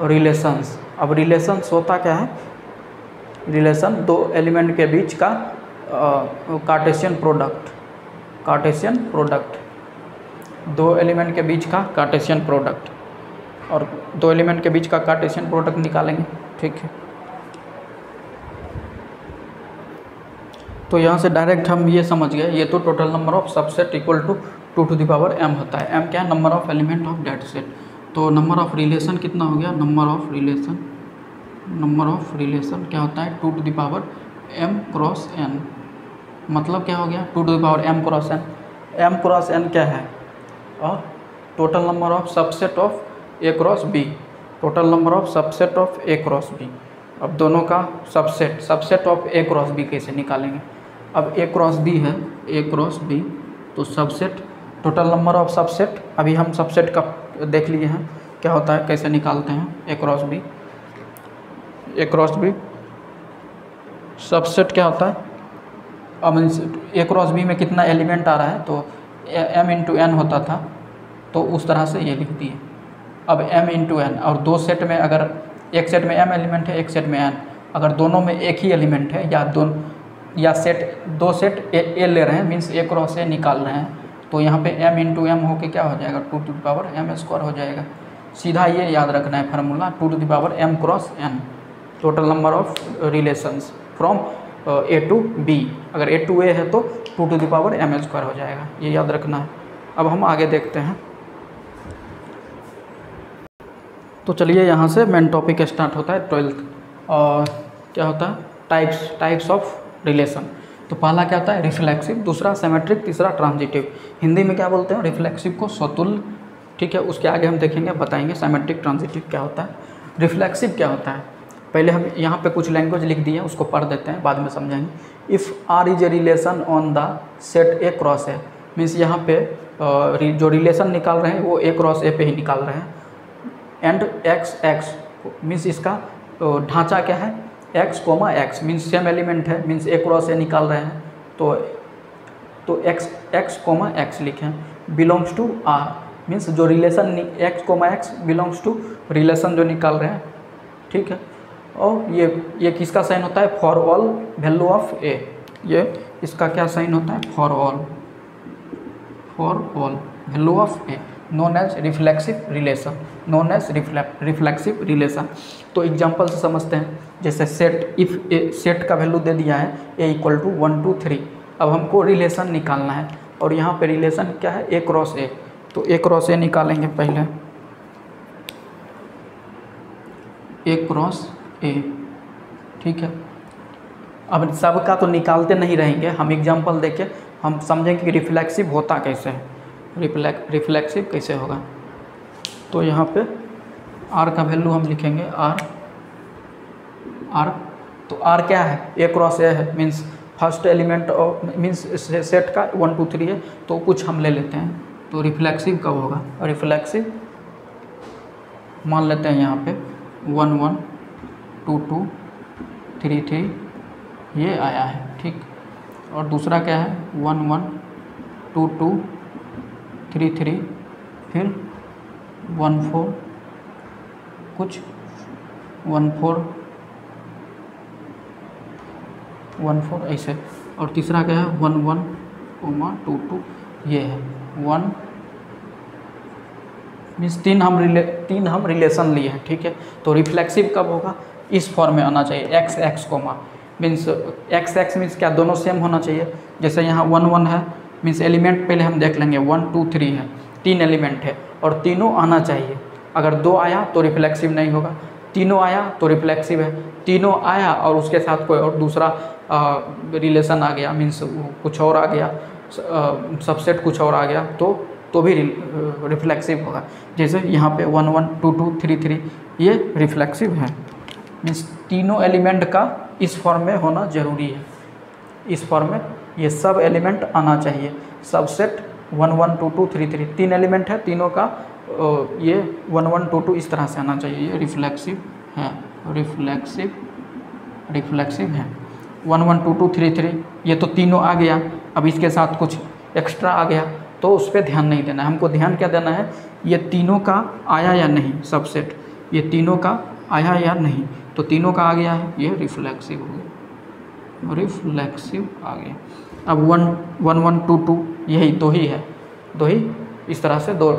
A: relations. अब रिलेशंस होता क्या है, रिलेशन दो एलिमेंट के बीच का कार्टेशियन प्रोडक्ट, दो एलिमेंट के बीच का कार्टेशियन प्रोडक्ट, और दो एलिमेंट के बीच का कार्टेशियन प्रोडक्ट निकालेंगे। ठीक है, तो यहाँ से डायरेक्ट हम ये समझ गए, ये तो total number of subset equal to 2 to the power m होता है। m क्या है, number of element of that set. तो नंबर ऑफ रिलेशन कितना हो गया, नंबर ऑफ रिलेशन क्या होता है, 2 to the power m cross n। मतलब क्या हो गया, 2 to the power m cross n, M cross N क्या है, और total number of subset of A cross B, total number of subset of A cross B. अब दोनों का subset of A cross B कैसे निकालेंगे। अब ए क्रॉस बी है, ए क्रॉस बी, तो subset total number of subset, अभी हम सबसेट का देख लिए हैं क्या होता है, कैसे निकालते हैं A cross B. A cross B subset क्या होता है, अब ए क्रॉस बी में कितना एलिमेंट आ रहा है, तो m इंटू एन होता था, तो उस तरह से ये लिख दिए। अब m इंटू एन, और दो सेट में अगर एक सेट में m एलिमेंट है, एक सेट में n, अगर दोनों में एक ही एलिमेंट है या सेट दो सेट ए ले रहे हैं, मीन्स ए क्रॉस ए निकाल रहे हैं, तो यहाँ पे m इंटू एम होके क्या हो जाएगा, 2 to the power m square हो जाएगा। सीधा ये याद रखना है formula, 2 to the power m cross n, total number of relations from A to B. अगर ए टू ए है तो 2 to the power m square हो जाएगा, ये याद रखना है। अब हम आगे देखते हैं। तो चलिए यहाँ से मेन टॉपिक स्टार्ट होता है 12th, और क्या होता है, टाइप्स ऑफ रिलेशन। तो पहला क्या होता है, रिफ्लेक्सिव, दूसरा सिमेट्रिक, तीसरा ट्रांजिटिव। हिंदी में क्या बोलते हैं, रिफ्लेक्सिव को स्वतुल्य, ठीक है। उसके आगे हम देखेंगे, बताएंगे सिमेट्रिक ट्रांजिटिव क्या होता है। रिफ्लेक्सिव क्या होता है, पहले हम यहाँ पे कुछ लैंग्वेज लिख दिए हैं, उसको पढ़ देते हैं, बाद में समझाएंगे। If R is a relation on the set A cross A, means यहाँ पे जो रिलेशन निकाल रहे हैं वो ए क्रॉस ए पे ही निकाल रहे हैं। एंड एक्स मीन्स इसका ढांचा क्या है, X comma X, means same element है, मीन्स ए क्रॉस ए निकाल रहे हैं, तो एक्स कोमा एक्स लिखें। बिलोंग्स टू आर, मीन्स जो relation X comma X belongs to relation जो निकाल रहे हैं, ठीक है। और ये किसका साइन होता है, for all value of A, ये इसका क्या साइन होता है, for all value of A, known as reflexive relation, known as reflexive relation. तो एग्जांपल से समझते हैं, जैसे सेट, इफ़ ए सेट का वैल्यू दे दिया है ए इक्वल टू 1 2 3, अब हमको रिलेशन निकालना है, और यहाँ पे रिलेशन क्या है, ए क्रॉस ए, तो ए क्रॉस ए निकालेंगे पहले, ए क्रॉस ए, ठीक है। अब सबका तो निकालते नहीं रहेंगे, हम एग्जांपल देके हम समझेंगे कि रिफ्लेक्सिव होता कैसे है, रिफ्लेक्सिव कैसे होगा। तो यहाँ पे आर का वैल्यू हम लिखेंगे आर, तो आर क्या है, ए क्रॉस ए है, means first element of, means set का 1 2 3 है, तो कुछ हम ले लेते हैं। तो रिफ्लेक्सिव कब होगा, रिफ्लेक्सिव मान लेते हैं यहाँ पे 1 1 2 2 3 3 ये आया है, ठीक। और दूसरा क्या है 1 1 2 2 3 3, फिर 1 4 कुछ 1 4 1 4 ऐसे, और तीसरा क्या है 1 1 2 2 ये है 1, मीन्स तीन हम रिलेशन लिए हैं, ठीक है। तो रिफ्लेक्सिव कब होगा, इस फॉर्म में आना चाहिए, X X comma, means X X means क्या, दोनों सेम होना चाहिए। जैसे यहाँ 1 1 है, मीन्स एलिमेंट पहले हम देख लेंगे, 1 2 3 है, 3 एलिमेंट है, और तीनों आना चाहिए। अगर 2 आया तो रिफ्लेक्सिव नहीं होगा, तीनों आया तो रिफ्लेक्सिव है, तीनों आया और उसके साथ कोई और दूसरा रिलेशन आ गया, मीन्स कुछ और आ गया, सबसेट कुछ और आ गया, तो भी रिफ्लेक्सिव होगा। जैसे यहाँ पे 1 1 2 2 3 3 ये रिफ्लेक्सिव है, मीन्स तीनों एलिमेंट का इस फॉर्म में होना जरूरी है, इस फॉर्म में ये सब एलिमेंट आना चाहिए। सबसेट 1 1 2 2 3 3, 3 एलिमेंट है, तीनों का ये 1 1 2 2 इस तरह से आना चाहिए, ये रिफ्लेक्सिव है, रिफ्लेक्सिव है। 1 1 2 2 3 3 ये तो तीनों आ गया, अब इसके साथ कुछ एक्स्ट्रा आ गया, तो उस पर ध्यान नहीं देना है, हमको ध्यान क्या देना है, ये तीनों का आया या नहीं, सबसेट ये तीनों का आया या नहीं, तो तीनों का आ गया है, ये रिफ्लेक्सिव हो गया, रिफ्लेक्सिव आ गया। अब 1 1 1 2 2 यही दो ही है, दो ही इस तरह से दो,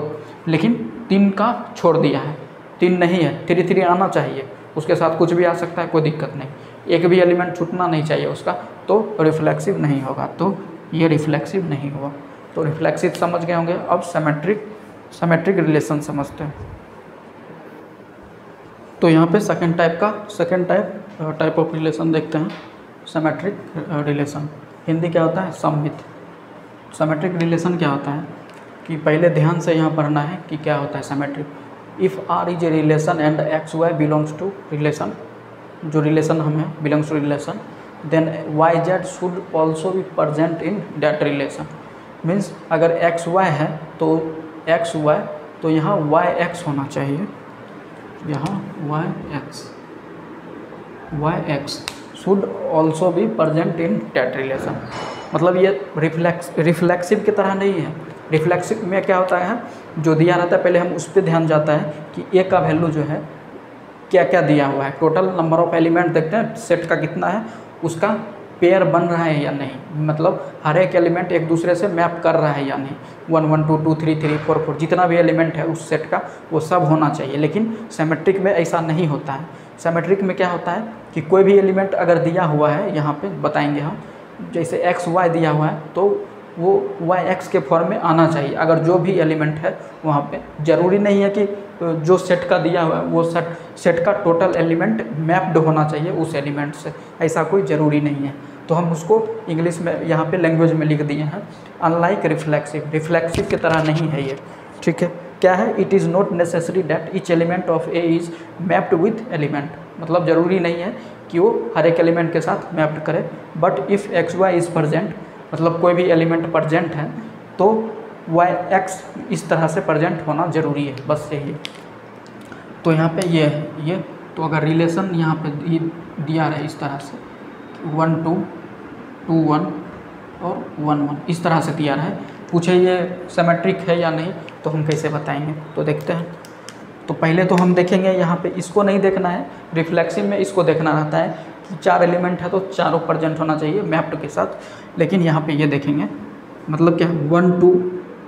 A: लेकिन 3 का छोड़ दिया है, 3 नहीं है, 3 3 आना चाहिए, उसके साथ कुछ भी आ सकता है, कोई दिक्कत नहीं, एक भी एलिमेंट छूटना नहीं चाहिए उसका, तो रिफ्लेक्सिव नहीं होगा, तो ये रिफ्लेक्सिव नहीं हुआ। तो रिफ्लेक्सिव समझ गए होंगे। अब सिमेट्रिक रिलेशन समझते हैं। तो यहाँ पे सेकंड टाइप ऑफ रिलेशन देखते हैं, सिमेट्रिक रिलेशन। हिंदी क्या होता है, सममित। सिमेट्रिक रिलेशन क्या होता है कि पहले ध्यान से यहाँ पढ़ना है कि क्या होता है symmetric. If R is a relation and X Y belongs to relation, जो रिलेशन हमें belongs to relation, then Y Z should also be present in that relation. Means अगर एक्स वाई है तो एक्स वाई, तो यहाँ वाई एक्स होना चाहिए, यहाँ Y X should also be present in that relation. मतलब ये रिफ्लेक्सिव की तरह नहीं है। रिफ्लेक्सिव में क्या होता है, जो दिया रहता है पहले हम उस पर ध्यान जाता है कि ए का वैल्यू जो है क्या क्या दिया हुआ है, टोटल नंबर ऑफ एलिमेंट देखते हैं सेट का कितना है, उसका पेयर बन रहा है या नहीं, मतलब हर एक एलिमेंट एक दूसरे से मैप कर रहा है या नहीं, 1 1 2 2 3 3 4 4 जितना भी एलिमेंट है उस सेट का वो सब होना चाहिए। लेकिन सिमेट्रिक में ऐसा नहीं होता है। सिमेट्रिक में क्या होता है कि कोई भी एलिमेंट अगर दिया हुआ है, यहाँ पे बताएंगे हम, जैसे एक्स वाई दिया हुआ है तो वो वाई एक्स के फॉर्म में आना चाहिए। अगर जो भी एलिमेंट है वहाँ पे ज़रूरी नहीं है कि जो सेट का दिया हुआ है वो सेट का टोटल एलिमेंट मैप्ड होना चाहिए उस एलिमेंट से, ऐसा कोई ज़रूरी नहीं है। तो हम उसको इंग्लिश में यहाँ पे लैंग्वेज में लिख दिए हैं, अनलाइक रिफ्लेक्सिव। रिफ्लेक्सिव की तरह नहीं है ये, ठीक है। क्या है, it is not necessary that each element of A is mapped with element, मतलब ज़रूरी नहीं है कि वो हर एक एलिमेंट के साथ मैप्ड करे। But if X Y is present, मतलब कोई भी एलिमेंट प्रजेंट है तो वाई एक्स इस तरह से प्रजेंट होना ज़रूरी है, बस यही है। तो यहाँ पे ये है ये, तो अगर रिलेशन यहाँ पे दिया रहे इस तरह से 1 2 2 1 और 1 1 इस तरह से दिया रहा है, पूछे ये सिमेट्रिक है या नहीं, तो हम कैसे बताएंगे। तो देखते हैं। तो पहले तो हम देखेंगे यहाँ पे इसको नहीं देखना है, रिफ्लेक्सिव में इसको देखना रहता है कि 4 एलिमेंट है तो चारों प्रजेंट होना चाहिए मैप्ड के साथ। लेकिन यहाँ पे ये देखेंगे, मतलब क्या 1 2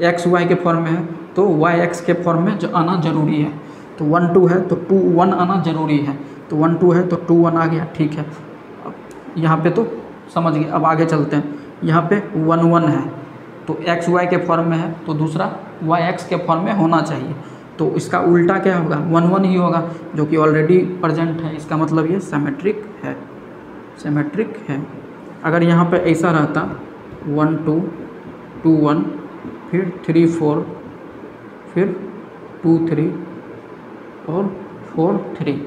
A: एक्स वाई के फॉर्म में है तो वाई एक्स के फॉर्म में जो आना ज़रूरी है। तो 1 2 है तो 2 1 आना ज़रूरी है, तो 1 2 है तो 2 1 आ गया, ठीक है। यहाँ पे तो समझ गए। अब आगे चलते हैं। यहाँ पे 1 1 है तो एक्स वाई के फॉर्म में है तो दूसरा वाई एक्स के फॉर्म में होना चाहिए, तो इसका उल्टा क्या होगा, 1 1 ही होगा जो कि ऑलरेडी प्रेजेंट है। इसका मतलब ये सिमेट्रिक है, सिमेट्रिक है। अगर यहाँ पे ऐसा रहता 1 2 2 1 फिर 3 4 फिर 2 3 और 4 3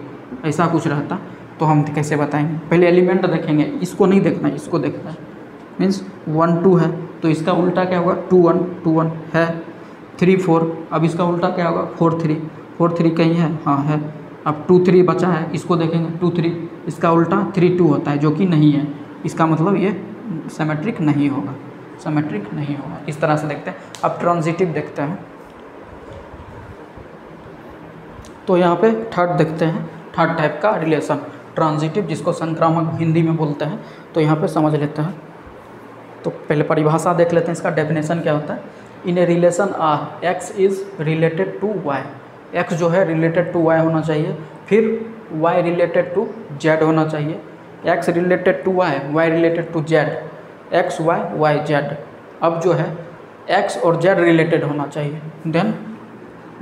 A: ऐसा कुछ रहता तो हम कैसे बताएंगे। पहले एलिमेंट देखेंगे, इसको नहीं देखना है, इसको देखना है। मीन्स 1 2 है तो इसका उल्टा क्या होगा, 2 1 2 1 है, 3 4, अब इसका उल्टा क्या होगा 4 3 4 3 कहीं है, हाँ है। अब 2 3 बचा है, इसको देखेंगे 2 3, इसका उल्टा 3 2 होता है जो कि नहीं है। इसका मतलब ये सिमेट्रिक नहीं होगा, सिमेट्रिक नहीं होगा। इस तरह से देखते हैं। अब ट्रांजिटिव देखते हैं। तो यहाँ पे थर्ड देखते हैं, थर्ड टाइप का रिलेशन ट्रांजिटिव, जिसको संक्रामक हिंदी में बोलते हैं। तो यहाँ पे समझ लेते हैं। तो पहले परिभाषा देख लेते हैं, इसका डेफिनेशन क्या होता है। In a relation R X is related to Y, X जो है रिलेटेड टू वाई होना चाहिए, फिर वाई रिलेटेड टू जेड होना चाहिए। X related to Y, Y related to Z, X Y Y Z. अब जो है एक्स और जेड रिलेटेड होना चाहिए, then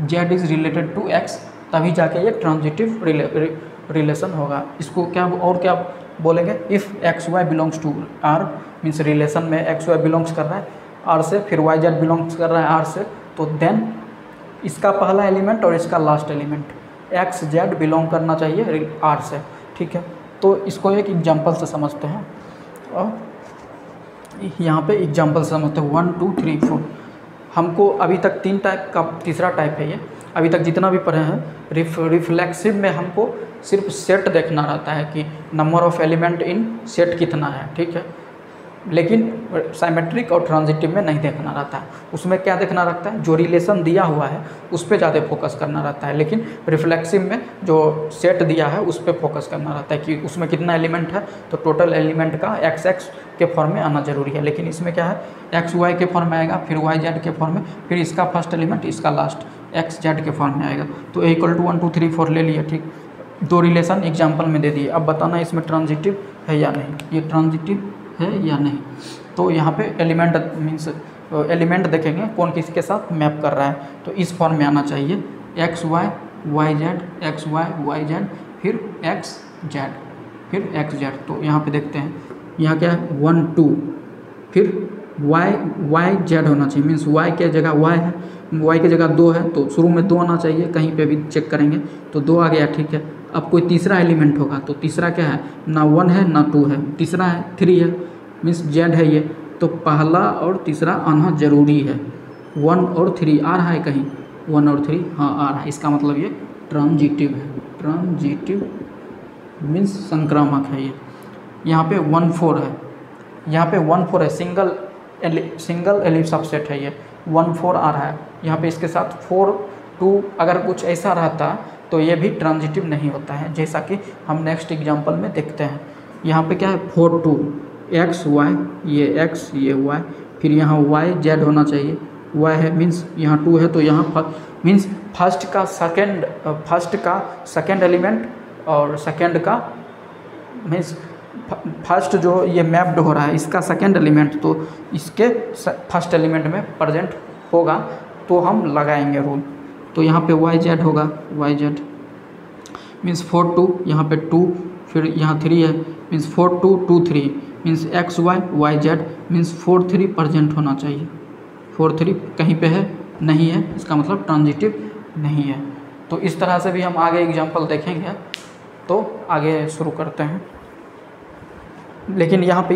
A: Z is related to X, तभी जाके ये ट्रांजिटिव रिलेशन होगा। इसको क्या और क्या बोलेंगे, if X Y belongs to R, means relation में एक्स वाई बिलोंग्स कर रहा है आर से, फिर वाई जेड बिलोंग्स कर रहा है आर से, तो देन इसका पहला एलिमेंट और इसका last element x Z belong करना चाहिए आर से, ठीक है। तो इसको एक एग्जांपल से समझते हैं, और यहाँ पे एग्जांपल से समझते हैं। 1 2 3 4 हमको अभी तक 3 टाइप का तीसरा टाइप है ये, अभी तक जितना भी पढ़े हैं। रिफ्लेक्सिव में हमको सिर्फ सेट देखना रहता है कि number of element in set कितना है, ठीक है। लेकिन सिमेट्रिक और ट्रांजिटिव में नहीं देखना रहता है। उसमें क्या देखना रहता है, जो रिलेशन दिया हुआ है उस पर ज़्यादा फोकस करना रहता है। लेकिन रिफ्लेक्सिव में जो सेट दिया है उस पर फोकस करना रहता है कि उसमें कितना एलिमेंट है, तो टोटल एलिमेंट का एक्स एक्स के फॉर्म में आना जरूरी है। लेकिन इसमें क्या है, एक्स वाई के फॉर्म में आएगा, फिर वाई जेड के फॉर्म में, फिर इसका फर्स्ट एलिमेंट इसका लास्ट एक्स जेड के फॉर्म में आएगा। तो A = 1 2 3 4 ले लिया, ठीक। 2 रिलेशन एग्जाम्पल में दे दिए। अब बताना इसमें ट्रांजिटिव है या नहीं, ये ट्रांजिटिव है या नहीं। तो यहाँ पे एलिमेंट मीन्स एलिमेंट देखेंगे कौन किसके साथ मैप कर रहा है, तो इस फॉर्म में आना चाहिए X Y Y Z, X Y Y Z, फिर एक्स जेड, फिर एक्स जेड। तो यहाँ पे देखते हैं, यहाँ क्या है 1 2, फिर वाई जेड होना चाहिए, मीन्स वाई के जगह वाई है, वाई की जगह 2 है तो शुरू में 2 आना चाहिए, कहीं पे भी चेक करेंगे तो 2 आ गया, ठीक है। अब कोई तीसरा एलिमेंट होगा तो तीसरा क्या है, ना 1 है ना 2 है, तीसरा है 3 है, मीन्स जेड है ये, तो पहला और तीसरा आना जरूरी है। 1 और 3 आ रहा है कहीं, 1 और 3 हाँ आ रहा है, इसका मतलब ये ट्रांजिटिव है, ट्रांजिटिव मीन्स संक्रामक है ये। यहाँ पे 1 4 है, यहाँ पे 1 4 है, सिंगल एलिप्स सबसेट है ये, 1 4 आ रहा है यहाँ पे, इसके साथ 4 2 अगर कुछ ऐसा रहता तो ये भी ट्रांजिटिव नहीं होता है, जैसा कि हम नेक्स्ट एग्जांपल में देखते हैं। यहाँ पे क्या है 4 2 एक्स वाई, ये एक्स ये वाई, फिर यहाँ वाई जेड होना चाहिए, वाई है मीन्स यहाँ 2 है तो यहाँ मीन्स फर्स्ट का सेकेंड एलिमेंट और सेकेंड का मीन्स फर्स्ट जो ये मैप्ड हो रहा है इसका सेकेंड एलिमेंट तो इसके फर्स्ट एलिमेंट में प्रेजेंट होगा तो हम लगाएंगे रूल। तो यहाँ पे वाई जेड होगा, वाई जेड मीन्स 4 2, यहाँ पे 2 फिर यहाँ 3 है, means 4 2 2 3 means X Y Y Z means 4 3 present होना चाहिए, 4 3 कहीं पे है नहीं है, इसका मतलब ट्रांजिटिव नहीं है। तो इस तरह से भी हम आगे एग्जांपल देखेंगे, तो आगे शुरू करते हैं। लेकिन यहाँ पे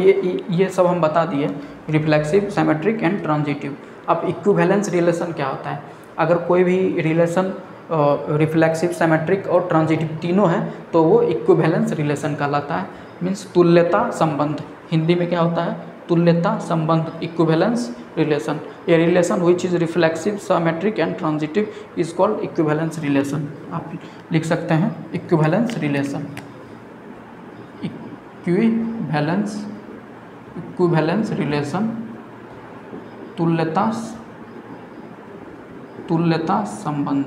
A: ये सब हम बता दिए, रिफ्लेक्सिव, सिमेट्रिक एंड ट्रांजिटिव। अब इक्विवेलेंस रिलेशन क्या होता है, अगर कोई भी रिलेशन रिफ्लेक्सिव, सिमेट्रिक और ट्रांजिटिव तीनों है तो वो इक्विवेलेंस रिलेशन कहलाता है, मीन्स तुल्यता संबंध। हिंदी में क्या होता है, तुल्यता संबंध, equivalence relation. A relation which is reflexive, symmetric and transitive is called equivalence relation. आप लिख सकते हैं इक्विवेलेंस रिलेशन, इक्विवेलेंस रिलेशन, तुल्यता संबंध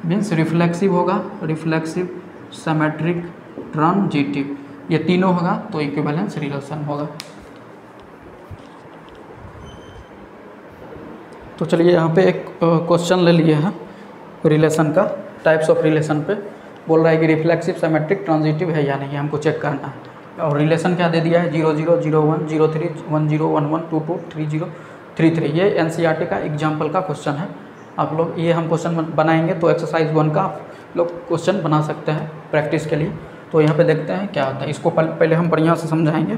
A: मीन्स रिफ्लेक्सिव होगा, रिफ्लेक्सिव, सिमेट्रिक, ट्रांजिटिव, ये तीनों होगा तो इक्विवेलेंस रिलेशन होगा। तो चलिए यहाँ पे एक क्वेश्चन ले लिए हैं रिलेशन का, टाइप्स ऑफ रिलेशन पे बोल रहा है कि रिफ्लेक्सिव, सिमेट्रिक, ट्रांजिटिव है या नहीं, हमको चेक करना है। और रिलेशन क्या दे दिया है, 0 0 0 1 0 3 1 0 1 1 2 2 3 0 3 3। ये एनसीईआरटी का एग्जाम्पल का क्वेश्चन है। आप लोग ये हम क्वेश्चन बनाएंगे तो एक्सरसाइज 1 का आप लोग क्वेश्चन बना सकते हैं प्रैक्टिस के लिए। तो यहाँ पे देखते हैं क्या होता है, इसको पहले हम बढ़िया से समझाएंगे,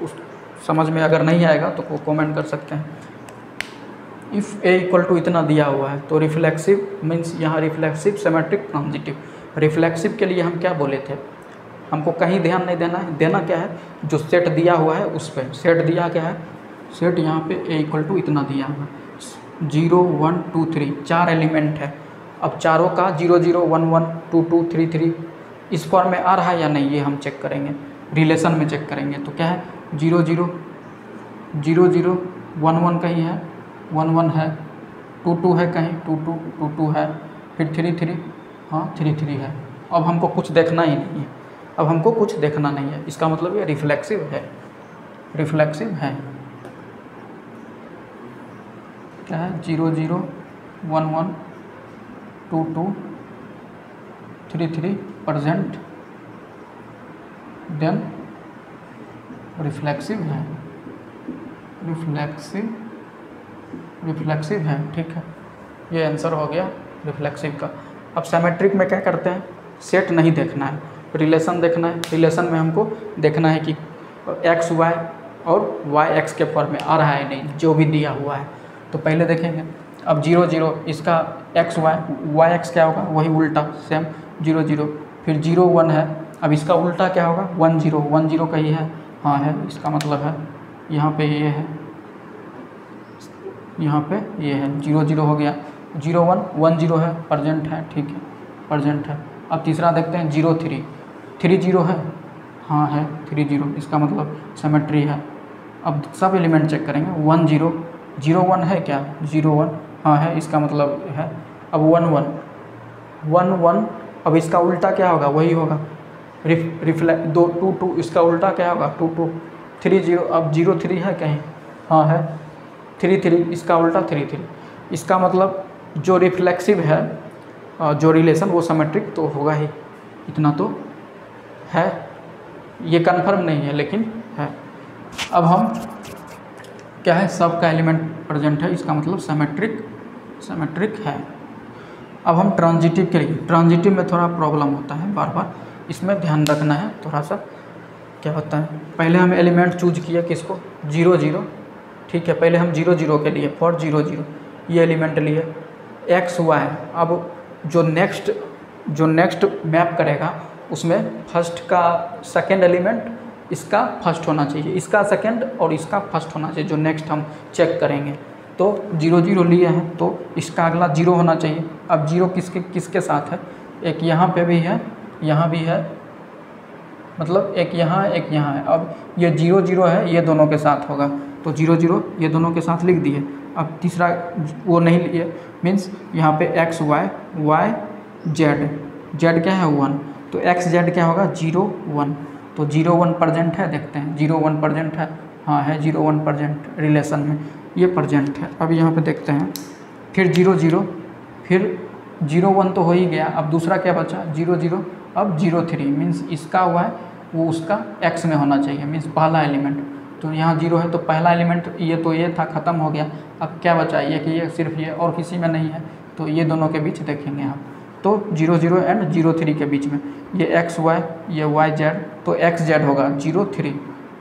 A: उस समझ में अगर नहीं आएगा तो कमेंट कर सकते हैं। इफ़ ए इक्वल टू इतना दिया हुआ है तो रिफ्लेक्सिव मीन्स यहाँ रिफ्लेक्सिव, सिमेट्रिक, ट्रांजिटिव। रिफ्लेक्सिव के लिए हम क्या बोले थे, हमको कहीं ध्यान नहीं देना है, देना क्या है जो सेट दिया हुआ है उस पर। सेट दिया क्या है, सेट यहाँ पे ए इक्वल टू इतना दिया हुआ है, 0 1 2 3, 4 एलिमेंट है। अब चारों का 0 0 1 1 2 2 3 3 इस फॉर्म में आ रहा है या नहीं, ये हम चेक करेंगे, रिलेशन में चेक करेंगे। तो क्या है 0 0 0 0 1 1 कहीं है, 1 1 है, 2 2 है कहीं, 2 2 2 2 है, फिर 3 3 हाँ 3 3 है। अब हमको कुछ देखना ही नहीं है, अब हमको कुछ देखना नहीं है, इसका मतलब ये रिफ्लेक्सिव है, रिफ्लेक्सिव है। क्या है 0 0 1 1 2 2 3 3 प्रेजेंट, देन रिफ्लेक्सिव है, रिफ्लेक्सिव है, ठीक है। ये आंसर हो गया रिफ्लेक्सिव का। अब सिमेट्रिक में क्या करते हैं, सेट नहीं देखना है, रिलेशन देखना है। रिलेशन में हमको देखना है कि एक्स वाई और वाई एक्स के फॉर्म में आ रहा है नहीं, जो भी दिया हुआ है। तो पहले देखेंगे, अब 0 0 इसका एक्स वाई एक्स क्या होगा, वही उल्टा सेम 0 0, फिर 0 1 है, अब इसका उल्टा क्या होगा 1 0 का ही है, हाँ है, इसका मतलब है यहाँ पे ये है, यहाँ पे ये है, 0 0 हो गया, 0 1 1 0 है, प्रेजेंट है, ठीक है, प्रेजेंट है। अब तीसरा देखते हैं 0 3 3 0 है, हाँ है 3 0, इसका मतलब सिमेट्री है। अब सब एलिमेंट चेक करेंगे, 1 0 0 1 है क्या, 0 1 हाँ है, इसका मतलब है। अब 1 1, अब इसका उल्टा क्या होगा, वही होगा रिफ्लेक्ट 2 2 2, इसका उल्टा क्या होगा 2 2 3 0, अब 0 3 है कहीं, हाँ है 3 3, इसका उल्टा 3 3, इसका मतलब जो रिफ्लेक्सिव है जो रिलेशन वो सिमेट्रिक तो होगा ही, इतना तो है, ये कंफर्म नहीं है लेकिन है। अब हम क्या है, सब का एलिमेंट प्रेजेंट है, इसका मतलब सिमेट्रिक है। अब हम ट्रांजिटिव के लिए, ट्रांजिटिव में थोड़ा प्रॉब्लम होता है, बार बार इसमें ध्यान रखना है थोड़ा सा। क्या होता है, पहले हम एलिमेंट चूज किए किसको, 0 0, ठीक है। पहले हम 0 0 के लिए फॉर 0 0 ये एलिमेंट लिए x y। अब जो नेक्स्ट मैप करेगा उसमें फर्स्ट का सेकेंड एलिमेंट इसका फर्स्ट होना चाहिए, इसका सेकेंड और इसका फर्स्ट होना चाहिए, जो नेक्स्ट हम चेक करेंगे। तो 0 0 लिए हैं तो इसका अगला 0 होना चाहिए। अब 0 किसके साथ है, एक यहाँ पे भी है, यहाँ भी है, मतलब एक यहाँ है। अब ये 0 0 है, ये दोनों के साथ होगा, तो 0 0 ये दोनों के साथ लिख दिए। अब तीसरा वो नहीं लिए, मीन्स यहाँ पे x y y z क्या है 1, तो x z क्या होगा 0 1, तो 0 1 प्रेजेंट है, देखते हैं 0 1 प्रेजेंट है, हाँ है 0 1 प्रेजेंट रिलेशन में, ये प्रेजेंट है। अब यहाँ पे देखते हैं, फिर 0 0, फिर 0 1 तो हो ही गया, अब दूसरा क्या बचा 0 0, अब 0 3, मीन्स इसका हुआ है वो उसका x में होना चाहिए, मीन्स पहला एलिमेंट। तो यहाँ 0 है तो पहला एलिमेंट ये था, ख़त्म हो गया। अब क्या बचा, ये कि ये सिर्फ ये और किसी में नहीं है, तो ये दोनों के बीच देखेंगे आप, तो 0 0 एंड 0 3 के बीच में ये x y ये y z, तो x z होगा 0 3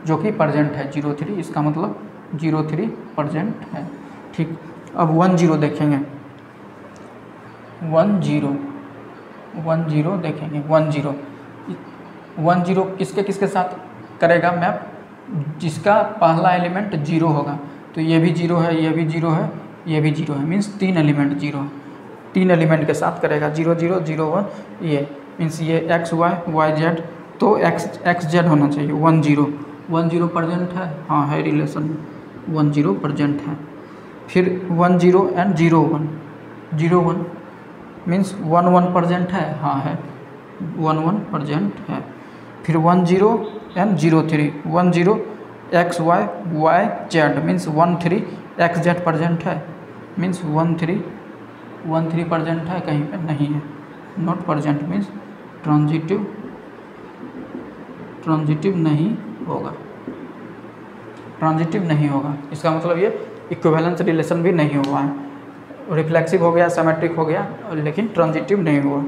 A: जो कि प्रेजेंट है 0 3, इसका मतलब 0 3 प्रेजेंट है, ठीक। अब 1 0 देखेंगे, 1 0 देखेंगे, 1 0 किसके साथ करेगा मैप, जिसका पहला एलिमेंट 0 होगा, तो ये भी 0 है, ये भी 0 है, ये भी 0 है, मीन्स 3 एलिमेंट 0 है, 3 एलिमेंट के साथ करेगा 0 0 0 1, ये मीन्स ये x y y z, तो x z होना चाहिए 1 0 प्रेजेंट है, हाँ है रिलेशन में 1 0 प्रेजेंट है। फिर 1 0 एंड 0 1 मीन्स 1 1 प्रेजेंट है, हाँ है 1 1 प्रेजेंट है। फिर 1 0 and 0 3, 1 0 x y y z means 1 3 x z present है, मीन्स 1 3 प्रेजेंट है, कहीं पे नहीं है, नॉट प्रेजेंट, मीन्स ट्रांजिटिव नहीं होगा, इसका मतलब ये इक्विवेलेंस रिलेशन भी नहीं हुआ है, रिफ्लेक्सिव हो गया, सिमेट्रिक हो गया, लेकिन ट्रांजिटिव नहीं हुआ।